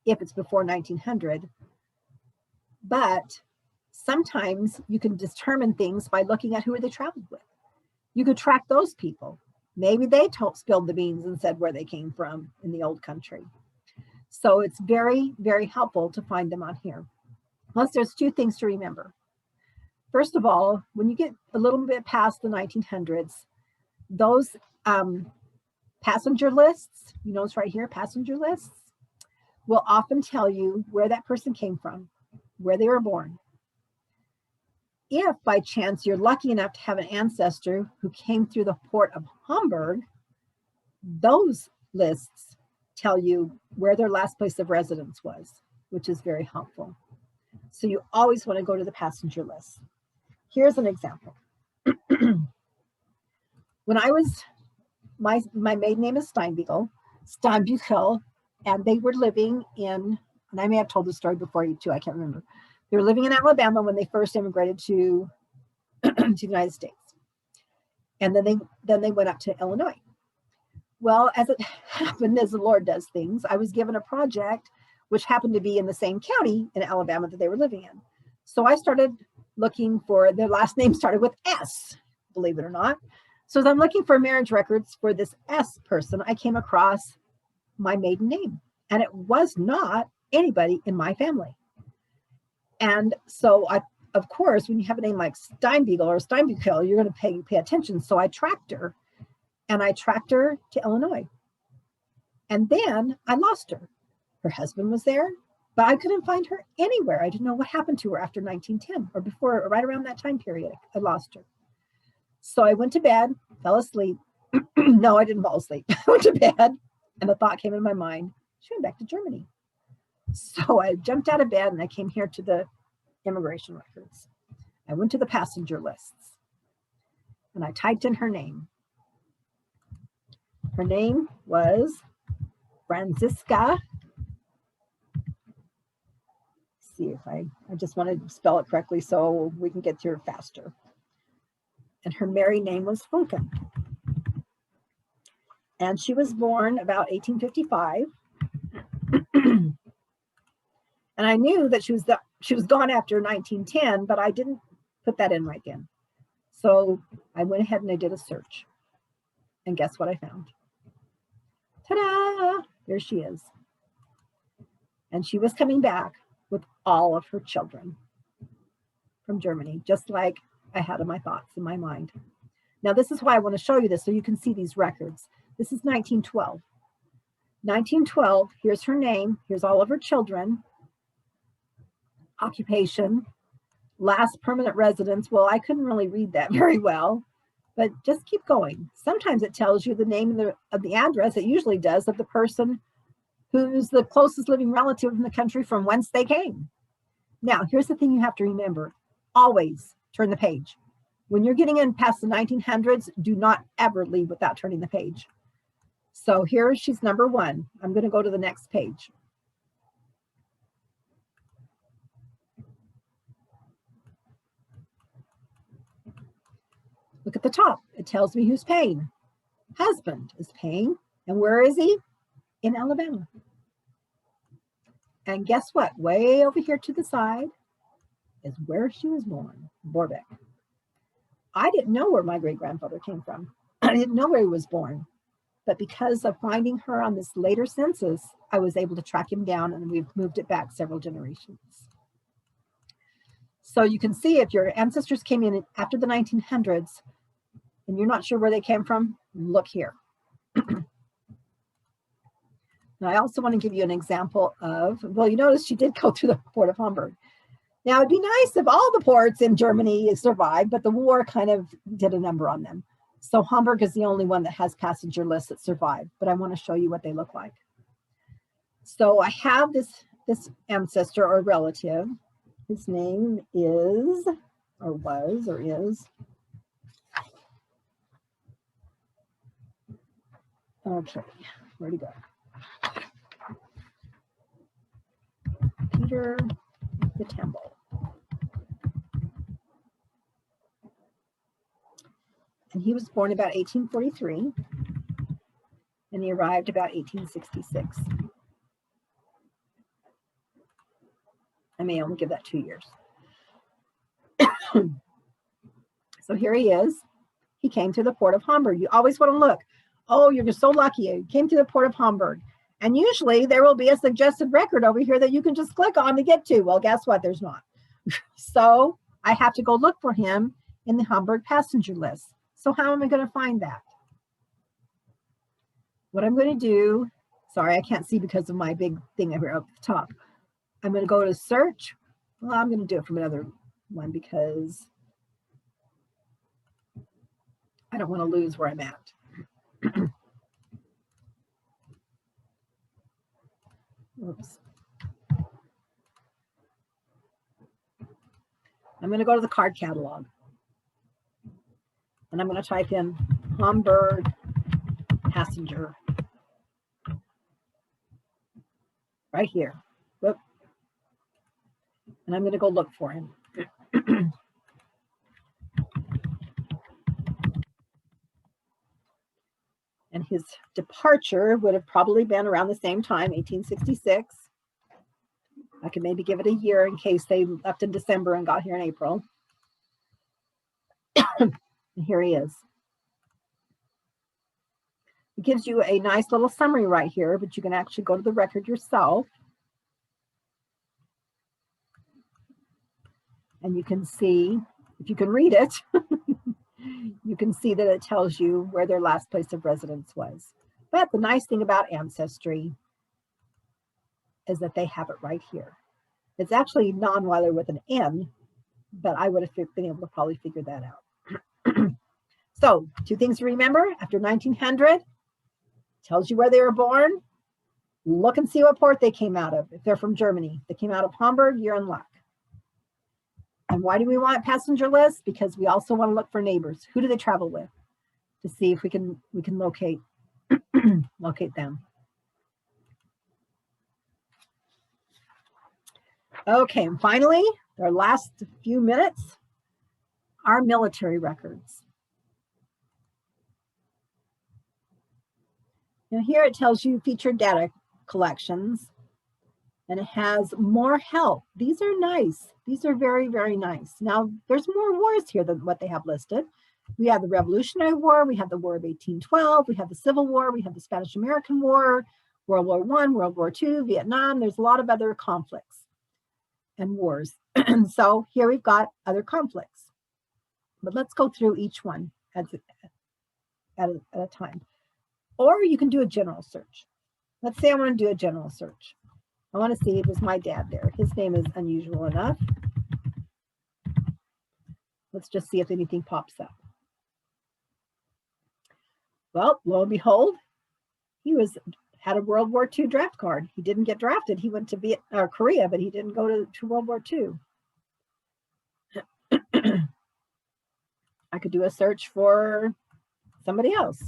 if it's before 1900, but sometimes you can determine things by looking at who they traveled with. You could track those people. Maybe they spilled the beans and said where they came from in the old country. So it's very, very helpful to find them on here. Plus, there's 2 things to remember. First of all, when you get a little bit past the 1900s, those passenger lists, you notice right here, passenger lists, will often tell you where that person came from, where they were born. If by chance you're lucky enough to have an ancestor who came through the port of Hamburg, those lists tell you where their last place of residence was. which is very helpful. So you always want to go to the passenger list. Here's an example. When I was, my maiden name is Steinbuchel, and they were living in, and I may have told the story before you too, I can't remember. They were living in Alabama when they first immigrated to, to the United States. And then they went up to Illinois. Well, as it happened, as the Lord does things, I was given a project which happened to be in the same county in Alabama that they were living in. So I started looking for, their last name started with S, believe it or not. So as I'm looking for marriage records for this S person, I came across my maiden name, and it was not anybody in my family. And so of course, when you have a name like Steinbuchel or Steinbuchel, you're going to pay attention. So I tracked her, and I tracked her to Illinois. And then I lost her. Her husband was there, but I couldn't find her anywhere. I didn't know what happened to her after 1910 or before, or right around that time period. I lost her. So I went to bed, fell asleep. No, I didn't fall asleep. I went to bed, and the thought came in my mind, she went back to Germany. So I jumped out of bed, and I came here to the immigration records. I went to the passenger lists, and I typed in her name. Her name was Franziska. See if I just want to spell it correctly so we can get through faster. And her married name was Funken. And she was born about 1855. And I knew that she was gone after 1910, but I didn't put that in right then. So I went ahead and I did a search. And guess what I found? Ta-da! There she is. And she was coming back with all of her children from Germany, just like I had in my thoughts, in my mind. Now, this is why I want to show you this so you can see these records. This is 1912. 1912, here's her name, here's all of her children, occupation, last permanent residence. Well, I couldn't really read that very well, but just keep going. Sometimes it tells you the name of the address, it usually does, of the person who's the closest living relative in the country from whence they came. Now, here's the thing you have to remember. Always turn the page. When you're getting in past the 1900s, do not ever leave without turning the page. So here she's number one. I'm going to go to the next page. Look at the top. It tells me who's paying. Husband is paying. And where is he? In Alabama. And guess what? Way over here to the side is where she was born, Borbeck. I didn't know where my great-grandfather came from. I didn't know where he was born. But because of finding her on this later census, I was able to track him down, and we've moved it back several generations. So you can see if your ancestors came in after the 1900s and you're not sure where they came from, look here. Now, I also want to give you an example of, well, you notice she did go through the port of Hamburg. Now, it'd be nice if all the ports in Germany survived, but the war kind of did a number on them. So Hamburg is the only one that has passenger lists that survived, but I want to show you what they look like. So I have this ancestor or relative. His name is, or was, or is. Okay, where'd he go? Peter Vitamble. And he was born about 1843, and he arrived about 1866. I may only give that 2 years. So here he is. He came to the port of Hamburg. You always want to look. Oh, you're just so lucky. You came to the port of Hamburg. And usually there will be a suggested record over here that you can just click on to get to. Well, guess what? There's not. So I have to go look for him in the Hamburg passenger list. So how am I going to find that? What I'm going to do, sorry, I can't see because of my big thing over up the top. I'm going to go to search. Well, I'm going to do it from another one because I don't want to lose where I'm at. Oops. I'm going to go to the card catalog. And I'm going to type in Hamburg passenger. Right here. Whoop. And I'm going to go look for him. And his departure would have probably been around the same time, 1866. I could maybe give it a year in case they left in December and got here in April. And here he is. It gives you a nice little summary right here, but you can actually go to the record yourself. And you can see, if you can read it, you can see that it tells you where their last place of residence was. But the nice thing about Ancestry is that they have it right here. It's actually Nonweiler with an N, but I would have been able to probably figure that out. So 2 things to remember after 1900, tells you where they were born. Look and see what port they came out of. If they're from Germany, they came out of Hamburg, you're in luck. And why do we want passenger lists? Because we also want to look for neighbors. Who do they travel with? To see if we can locate locate them. Okay, and finally, our last few minutes, our military records. Now here it tells you featured data collections, and it has more help. These are nice. These are very, very nice. Now there's more wars here than what they have listed. We have the Revolutionary War, we have the War of 1812, we have the Civil War, we have the Spanish-American War, World War I, World War II, Vietnam. There's a lot of other conflicts and wars. So here we've got other conflicts. But let's go through each one at a time. Or you can do a general search. Let's say I want to do a general search. I want to see if it's my dad there. His name is unusual enough. Let's just see if anything pops up. Well, lo and behold, he had a World War II draft card. He didn't get drafted. He went to Korea, but he didn't go to World War II. I could do a search for somebody else.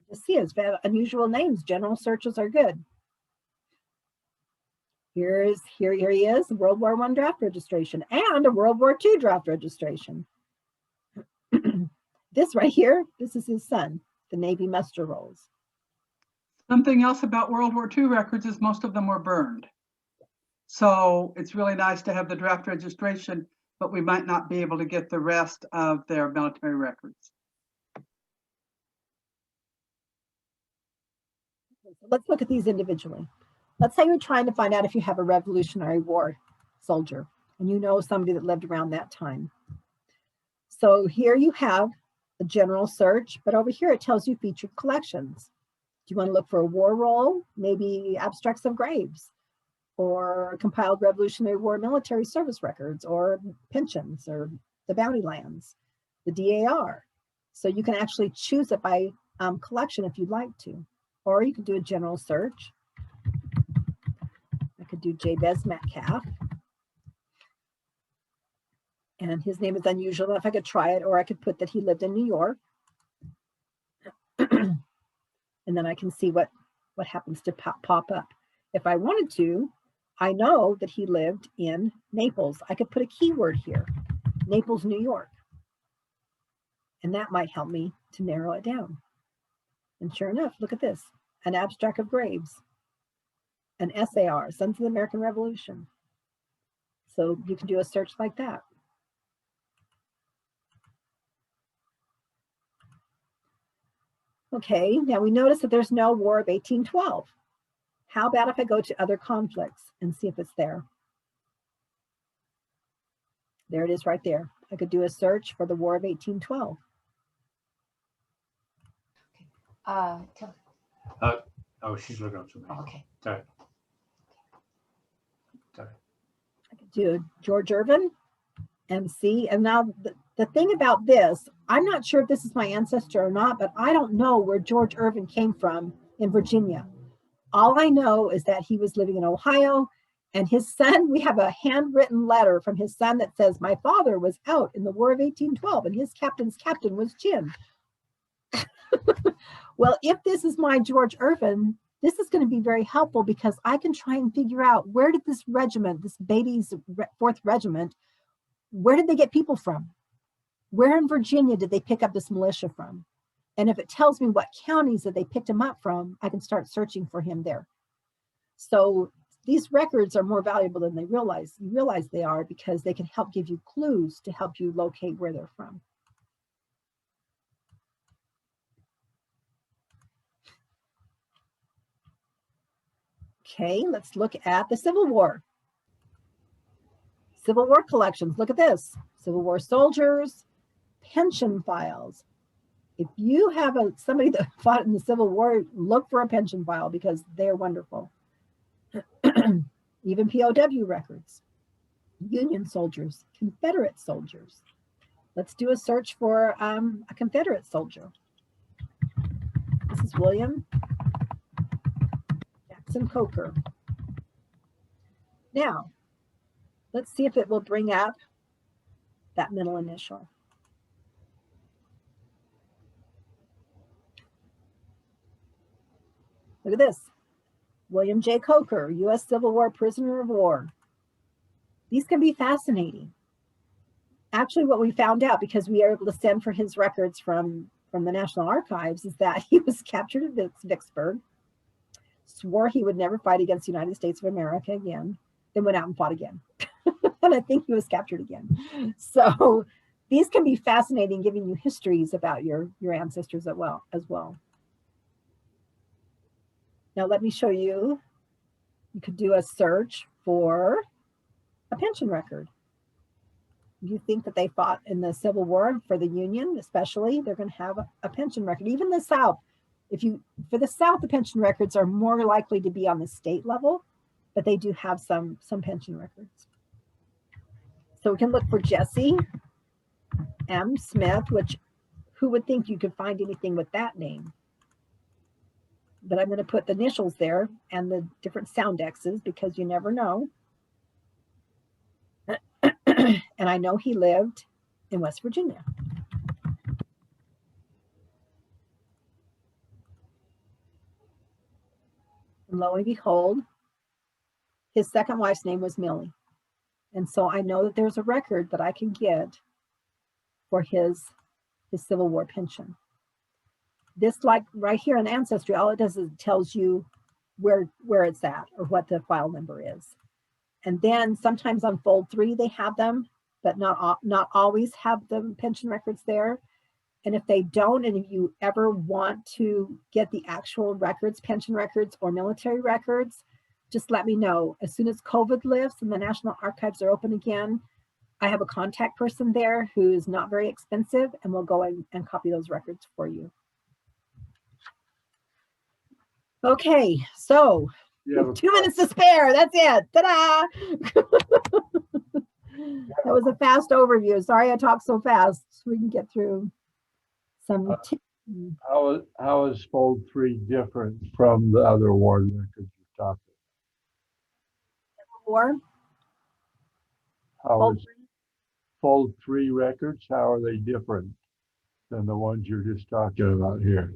Just see, it's unusual names. General searches are good. Here he is, World War I draft registration and a World War II draft registration. This right here, this is his son, the Navy muster rolls. Something else about World War II records is most of them were burned. So it's really nice to have the draft registration, but we might not be able to get the rest of their military records. So let's look at these individually. Let's say you're trying to find out if you have a Revolutionary War soldier and you know somebody that lived around that time. So here you have a general search, but over here it tells you featured collections. Do you want to look for a war roll, maybe abstracts of graves, or compiled Revolutionary War military service records, or pensions, or the bounty lands, the DAR. So you can actually choose it by collection if you'd like to, or you could do a general search. I could do Jabez Metcalf. And his name is unusual enough I could try it, or I could put that he lived in New York. And then I can see what happens to pop up. If I wanted to, I know that he lived in Naples. I could put a keyword here, Naples, New York. And that might help me to narrow it down. And sure enough, look at this, an abstract of graves, an SAR, Sons of the American Revolution. So you can do a search like that. Okay, now we notice that there's no War of 1812. How about if I go to other conflicts and see if it's there? There it is right there. I could do a search for the War of 1812. Oh, she's looking up something. Okay. Sorry. I could do George Irvin and see. And now the thing about this, I'm not sure if this is my ancestor or not, but I don't know where George Irvin came from in Virginia. All I know is that he was living in Ohio And his son, we have a handwritten letter from his son that says, my father was out in the War of 1812 and his captain's captain was Jim. Well, if this is my George Irvin, this is going to be very helpful because I can try and figure out where did this regiment, this Beatty's 4th Regiment, where did they get people from? Where in Virginia did they pick up this militia from? And if it tells me what counties that they picked him up from, I can start searching for him there. So these records are more valuable than you realize they are because they can help give you clues to help you locate where they're from. Okay, let's look at the Civil War. Civil War collections, look at this. Civil War soldiers, pension files. If you have somebody that fought in the Civil War, look for a pension file because they're wonderful. Even POW records, Union soldiers, Confederate soldiers. Let's do a search for a Confederate soldier. This is William Jackson Coker. Now, let's see if it will bring up that middle initial. Look at this. William J. Coker, U.S. Civil War prisoner of war. These can be fascinating. Actually, what we found out, because we are able to send for his records from the National Archives, is that he was captured at Vicksburg, swore he would never fight against the United States of America again, then went out and fought again. And I think he was captured again. So these can be fascinating, giving you histories about your ancestors as well. Now let me show you. You could do a search for a pension record. You think that they fought in the Civil War for the Union, especially, they're going to have a pension record. Even the South, for the South, the pension records are more likely to be on the state level, but they do have some pension records. So we can look for Jesse M. Smith, which who would think you could find anything with that name? But I'm going to put the initials there and the different sound X's because you never know. And I know he lived in West Virginia. And lo and behold, his second wife's name was Millie. And so I know that there's a record that I can get for his Civil War pension. This, like right here in Ancestry, all it does is it tells you where it's at or what the file number is. And then sometimes on fold 3 they have them, but not always have the pension records there. And if they don't, and if you ever want to get the actual records, pension records or military records, just let me know. As soon as COVID lifts and the National Archives are open again, I have a contact person there who is not very expensive, and we'll go and copy those records for you. Okay, so 2 minutes to spare. That's it. Ta-da! That was a fast overview. Sorry I talked so fast. We can get through some. How is fold 3 different from the other war records you're talking? War? How is fold 3 records? How are they different than the ones you're just talking about here?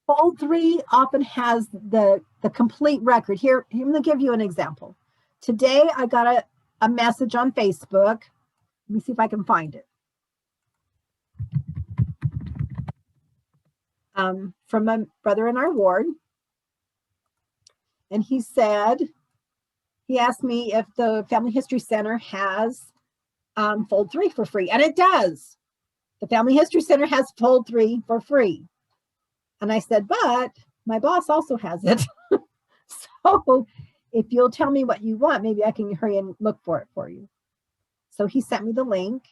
Fold 3 often has the complete record. Here, I'm going to give you an example. Today, I got a message on Facebook. Let me see if I can find it. From my brother in our ward. And he said, he asked me if the Family History Center has fold 3 for free. And it does. The Family History Center has fold 3 for free. And I said, but my boss also has it. So if you'll tell me what you want, maybe I can hurry and look for it for you. So he sent me the link.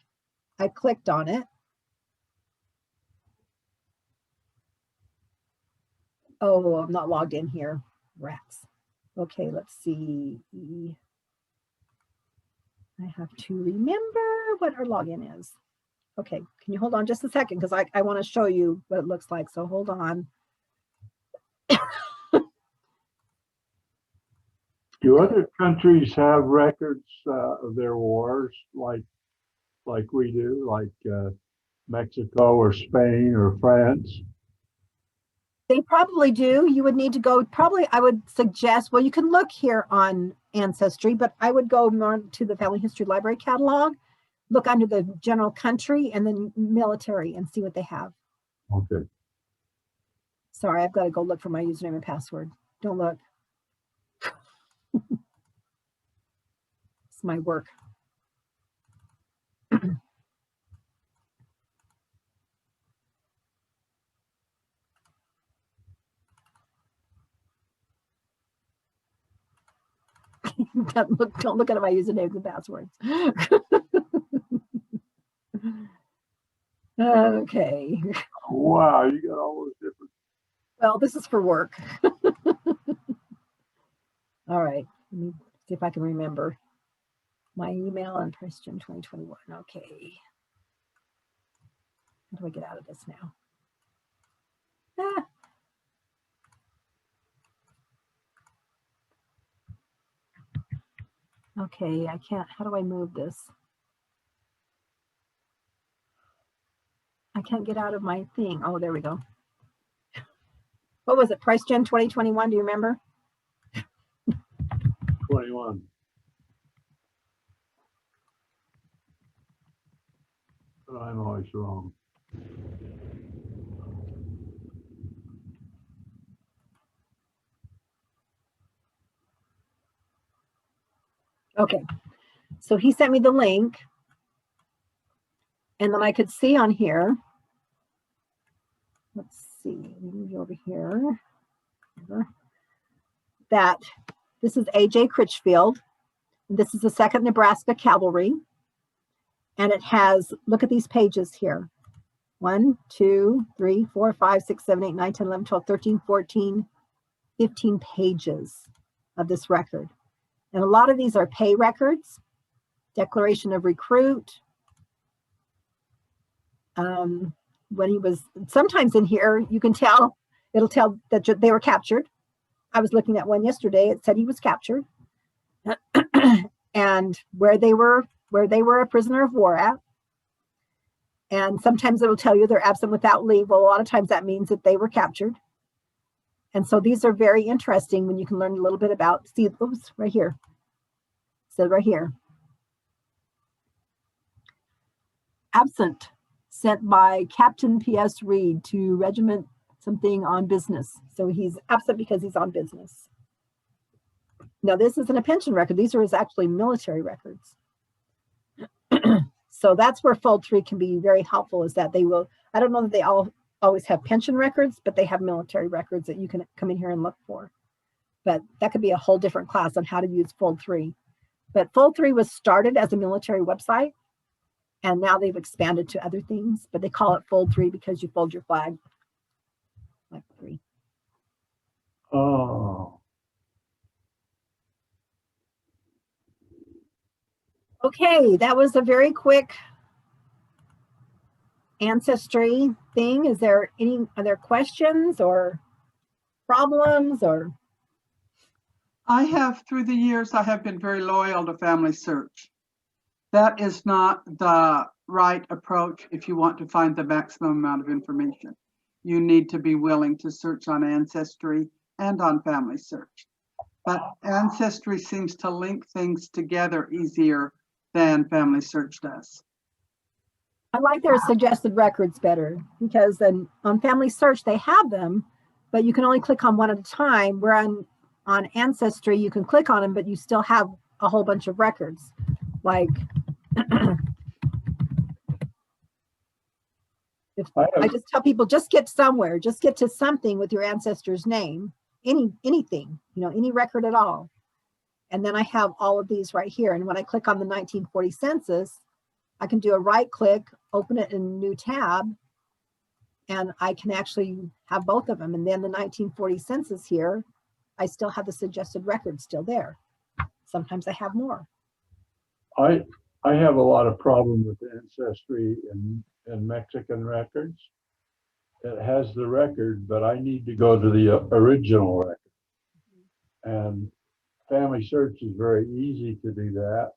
I clicked on it. Oh, I'm not logged in here. Rats. Okay, let's see. I have to remember what our login is. Okay, can you hold on just a second? Because I want to show you what it looks like. So hold on. Do other countries have records of their wars like we do, like Mexico or Spain or France? They probably do. You would need to go, probably, I would suggest, well, you can look here on Ancestry, but I would go more to the Family History Library catalog, look under the general country and then military and see what they have. Okay. Sorry, I've got to go look for my username and password. Don't look. It's my work. Don't look at my usernames and passwords. Okay. Wow, you got all those different. Well, this is for work. All right. Let me see if I can remember my email on Christian 2021. Okay. How do I get out of this now? Ah. Okay, I can't. How do I move this? I can't get out of my thing. Oh, there we go. What was it? PriceGen 2021? Do you remember? 21. But I'm always wrong. Okay. So he sent me the link. And then I could see on here. Let's see. Move over here. That this is A.J. Critchfield. This is the 2nd Nebraska Cavalry. And it has, look at these pages here. 1, 2, 3, 4, 5, 6, 7, 8, 9, 10, 11, 12, 13, 14, 15 pages of this record. And a lot of these are pay records, declaration of recruit. When he was, sometimes in here, you can tell, it'll tell that they were captured. I was looking at one yesterday, it said he was captured. And where they were a prisoner of war at. And sometimes it will tell you they're absent without leave. Well, a lot of times that means that they were captured. And so these are very interesting when you can learn a little bit about, see, oops, right here. So right here. Absent, sent by Captain P.S. Reed to regiment something on business. So he's absent because he's on business. Now this isn't a pension record. These are his actually military records. So that's where Fold 3 can be very helpful, is that they will, I don't know that they all always have pension records, but they have military records that you can come in here and look for. But that could be a whole different class on how to use Fold 3. But Fold 3 was started as a military website, and now they've expanded to other things, but they call it Fold 3 because you fold your flag like 3. Oh. Okay, that was a very quick ancestry thing. Is there any other questions or problems or? I have, through the years, I have been very loyal to Family Search. That is not the right approach if you want to find the maximum amount of information. You need to be willing to search on Ancestry and on Family Search. But Ancestry seems to link things together easier than Family Search does. I like their suggested records better, because then on Family Search they have them, but you can only click on one at a time. Where on Ancestry you can click on them, but you still have a whole bunch of records. Like if I just tell people, just get somewhere, just get to something with your ancestor's name, anything, you know, any record at all. And then I have all of these right here. And when I click on the 1940 census, I can do a right click, open it in a new tab, and I can actually have both of them. And then the 1940 census here, I still have the suggested record still there. Sometimes I have more. I have a lot of problem with Ancestry and Mexican records. It has the record, but I need to go to the original record. And Family Search is very easy to do that.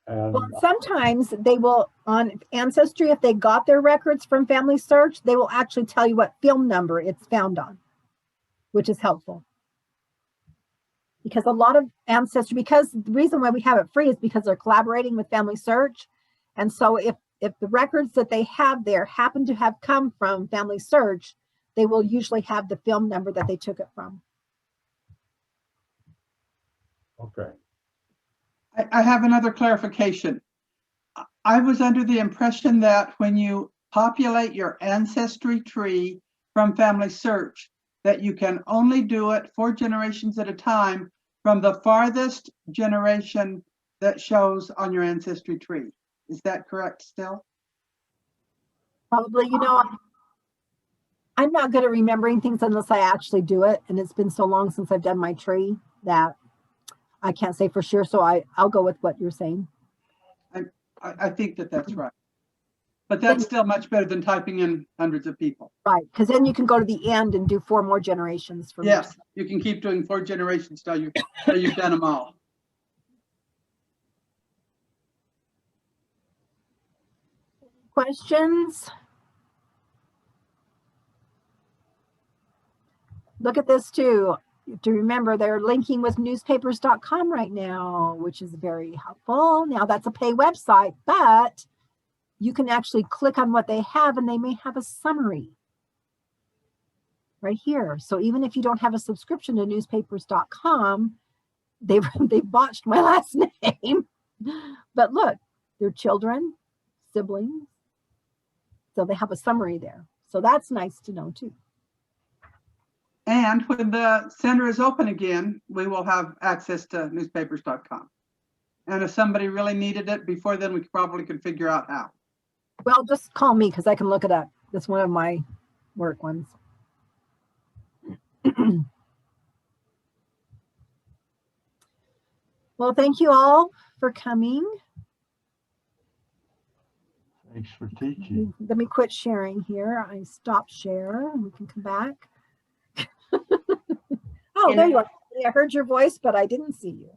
And Well, sometimes they will, on Ancestry, if they got their records from Family Search, they will actually tell you what film number it's found on, which is helpful. Because a lot of Ancestry, because the reason why we have it free is because they're collaborating with Family Search. And so if the records that they have there happen to have come from Family Search, they will usually have the film number that they took it from. okay. I have another clarification. I was under the impression that when you populate your ancestry tree from Family Search, that you can only do it 4 generations at a time from the farthest generation that shows on your ancestry tree. Is that correct still? Probably, you know, I'm not good at remembering things unless I actually do it. And it's been so long since I've done my tree that I can't say for sure. So I'll go with what you're saying. I think that that's right. But that's still much better than typing in hundreds of people. Right. Because then you can go to the end and do 4 more generations. For Yes, you can keep doing 4 generations till you've done them all. Questions? Look at this too. To remember, they're linking with newspapers.com right now, which is very helpful. Now that's a pay website, but you can actually click on what they have and they may have a summary right here. So even if you don't have a subscription to newspapers.com, they've botched my last name. But look, they're children, siblings. So they have a summary there. So that's nice to know too. And when the center is open again, we will have access to newspapers.com. And if somebody really needed it before then, we probably could figure out how. Well, just call me because I can look it up. That's one of my work ones. Well, thank you all for coming. Thanks for teaching. Let me quit sharing here. I stopped share and we can come back. Oh, there you are. I heard your voice, but I didn't see you.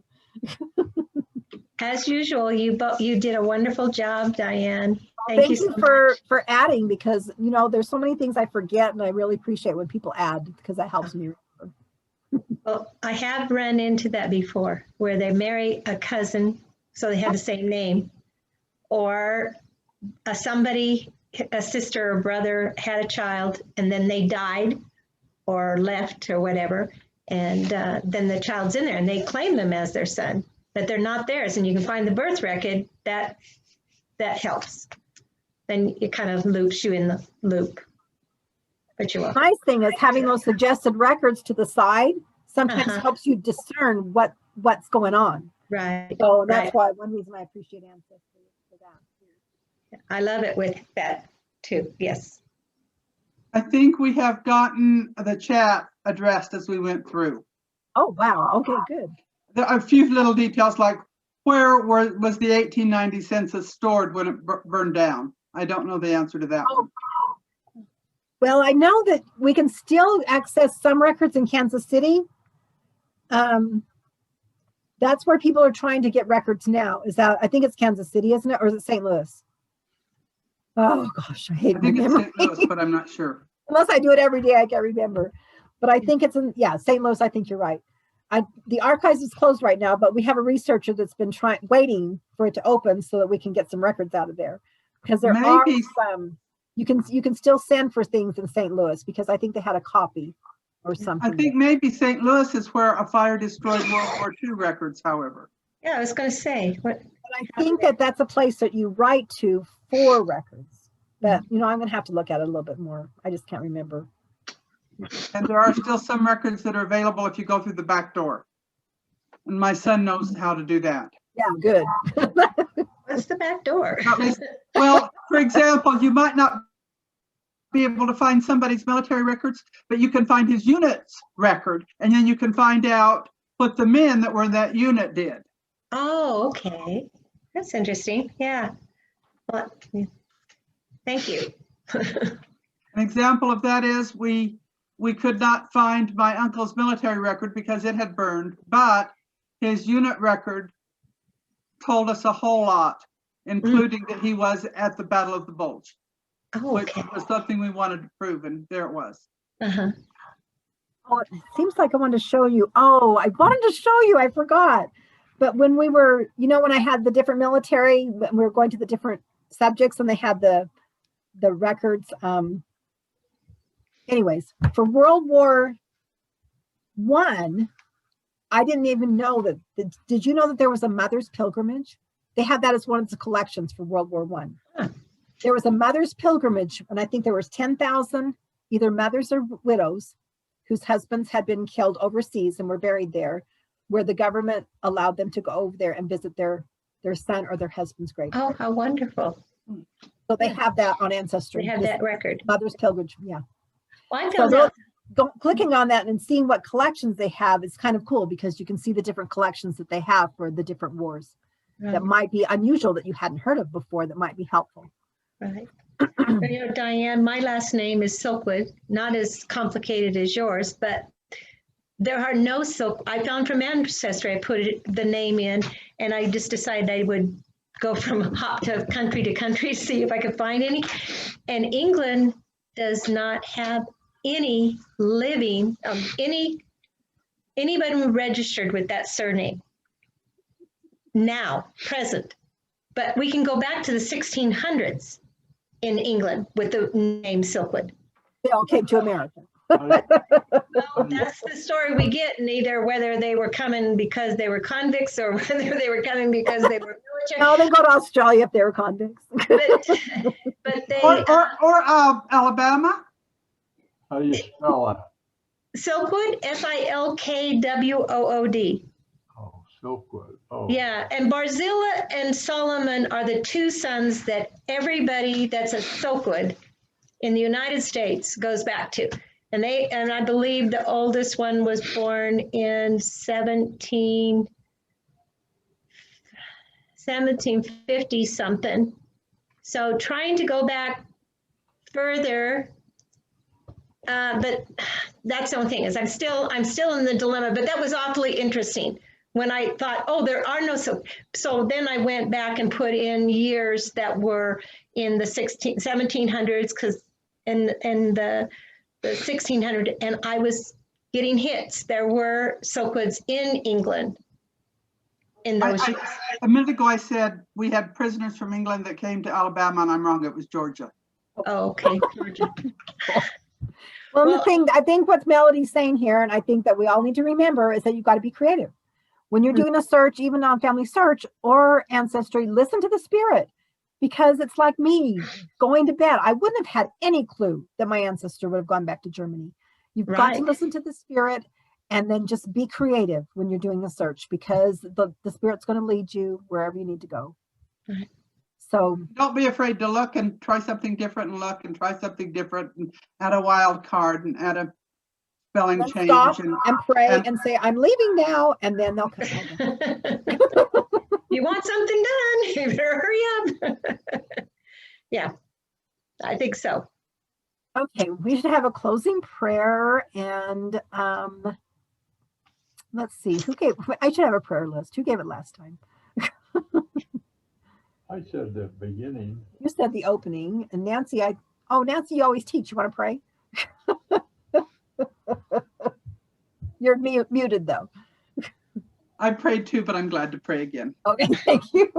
As usual, you did a wonderful job, Diane. Thank you so for adding, because you know there's so many things I forget, and I really appreciate when people add because that helps me remember. Well, I have run into that before, where they marry a cousin, so they have the same name, or a sister or brother had a child, and then they died or left or whatever, and then the child's in there, and they claim them as their son, but they're not theirs, and you can find the birth record. That helps. Then it kind of loops you in the loop. But you're welcome. Nice thing is having those suggested records to the side sometimes helps you discern what's going on. Right. So that's right. why one reason I appreciate Ancestry for that. I love it with that too. Yes. I think we have gotten the chat addressed as we went through. Oh, wow. Okay, good. There are a few little details like where was the 1890 census stored when it burned down? I don't know the answer to that one. Well, I know that we can still access some records in Kansas City. That's where people are trying to get records now. I think it's Kansas City, isn't it? Or is it St. Louis? Oh gosh, I hate I think it's remembering. St. Louis, but I'm not sure. Unless I do it every day, I can't remember. But I think it's in, St. Louis, I think you're right. The archives is closed right now, but we have a researcher that's been waiting for it to open so that we can get some records out of there. Because there are some, you can still send for things in St. Louis, because I think they had a copy or something. I think maybe St. Louis is where a fire destroyed World War II records, however. Yeah, I was going to say. But I think that's a place that you write to for records. But, I'm going to have to look at it a little bit more. I just can't remember. And there are still some records that are available if you go through the back door. And my son knows how to do that. Yeah, good. What's the back door? Well, for example, you might not be able to find somebody's military records, but you can find his unit's record, and then you can find out what the men that were in that unit did. Oh, okay. That's interesting. Yeah. Well, thank you. An example of that is we could not find my uncle's military record because it had burned, but his unit record told us a whole lot, including that he was at the Battle of the Bulge, Oh, which okay. was something we wanted to prove, and there it was. Uh-huh. Oh, it seems like I wanted to show you. Oh, I wanted to show you. I forgot. But when we were, when I had the different military, when we were going to the different subjects and they had the records. Anyways, for World War I, I didn't even know that. Did you know that there was a mother's pilgrimage? They had that as one of the collections for World War I. Huh. There was a mother's pilgrimage, and I think there was 10,000 either mothers or widows whose husbands had been killed overseas and were buried there, where the government allowed them to go over there and visit their son or their husband's grave. Oh, how wonderful. So they have that on Ancestry. They have this that record. mother's pilgrimage, yeah. Well, I So found out. clicking on that and seeing what collections they have is kind of cool because you can see the different collections that they have for the different wars that might be unusual that you hadn't heard of before that might be helpful. Right. Diane, my last name is Silkwood, not as complicated as yours, but there are no Silk. I found from Ancestry, I put the name in, and I just decided I would go from hop to country, to see if I could find any. And England does not have any living, anybody registered with that surname now, present. But we can go back to the 1600s in England with the name Silkwood. They all came to America. Well, that's the story we get, and either whether they were coming because they were convicts or whether they were coming because they were military. No, they go to Australia if they were convicts. But they, Or Alabama. How do you spell that? Silkwood, Silkwood. Oh, Silkwood. Oh, Yeah, and Barzilla and Solomon are the two sons that everybody that's a Silkwood in the United States goes back to. And I believe the oldest one was born in 1750 something. So trying to go back further, but that's the only thing is I'm still in the dilemma, but that was awfully interesting when I thought, oh, there are no, so then I went back and put in years that were in the 1700s, because in the 1600, and I was getting hits. There were Silkwoods in England in those years. A minute ago, I said we had prisoners from England that came to Alabama, and I'm wrong. It was Georgia. Oh, okay, Georgia. Well, Well, the thing, I think what Melody's saying here, and I think that we all need to remember, is that you've got to be creative. When you're doing a search, even on Family Search or Ancestry, listen to the spirit, because it's like me going to bed. I wouldn't have had any clue that my ancestor would have gone back to Germany. You've got to Right. listen to the spirit and then just be creative when you're doing a search, because the spirit's going to lead you wherever you need to go. Right. So Don't be afraid to look and try something different and look and try something different and add a wild card and add a spelling let's change. stop And and pray and- and say, I'm leaving now, and then they'll come. You want something done, you better hurry up. Yeah, I think so. Okay, we should have a closing prayer, and let's see, I should have a prayer list. Who gave it last time? I said the beginning. You said the opening, and Nancy, Nancy, you always teach. You want to pray? You're muted though. I prayed too, but I'm glad to pray again. Okay, thank you.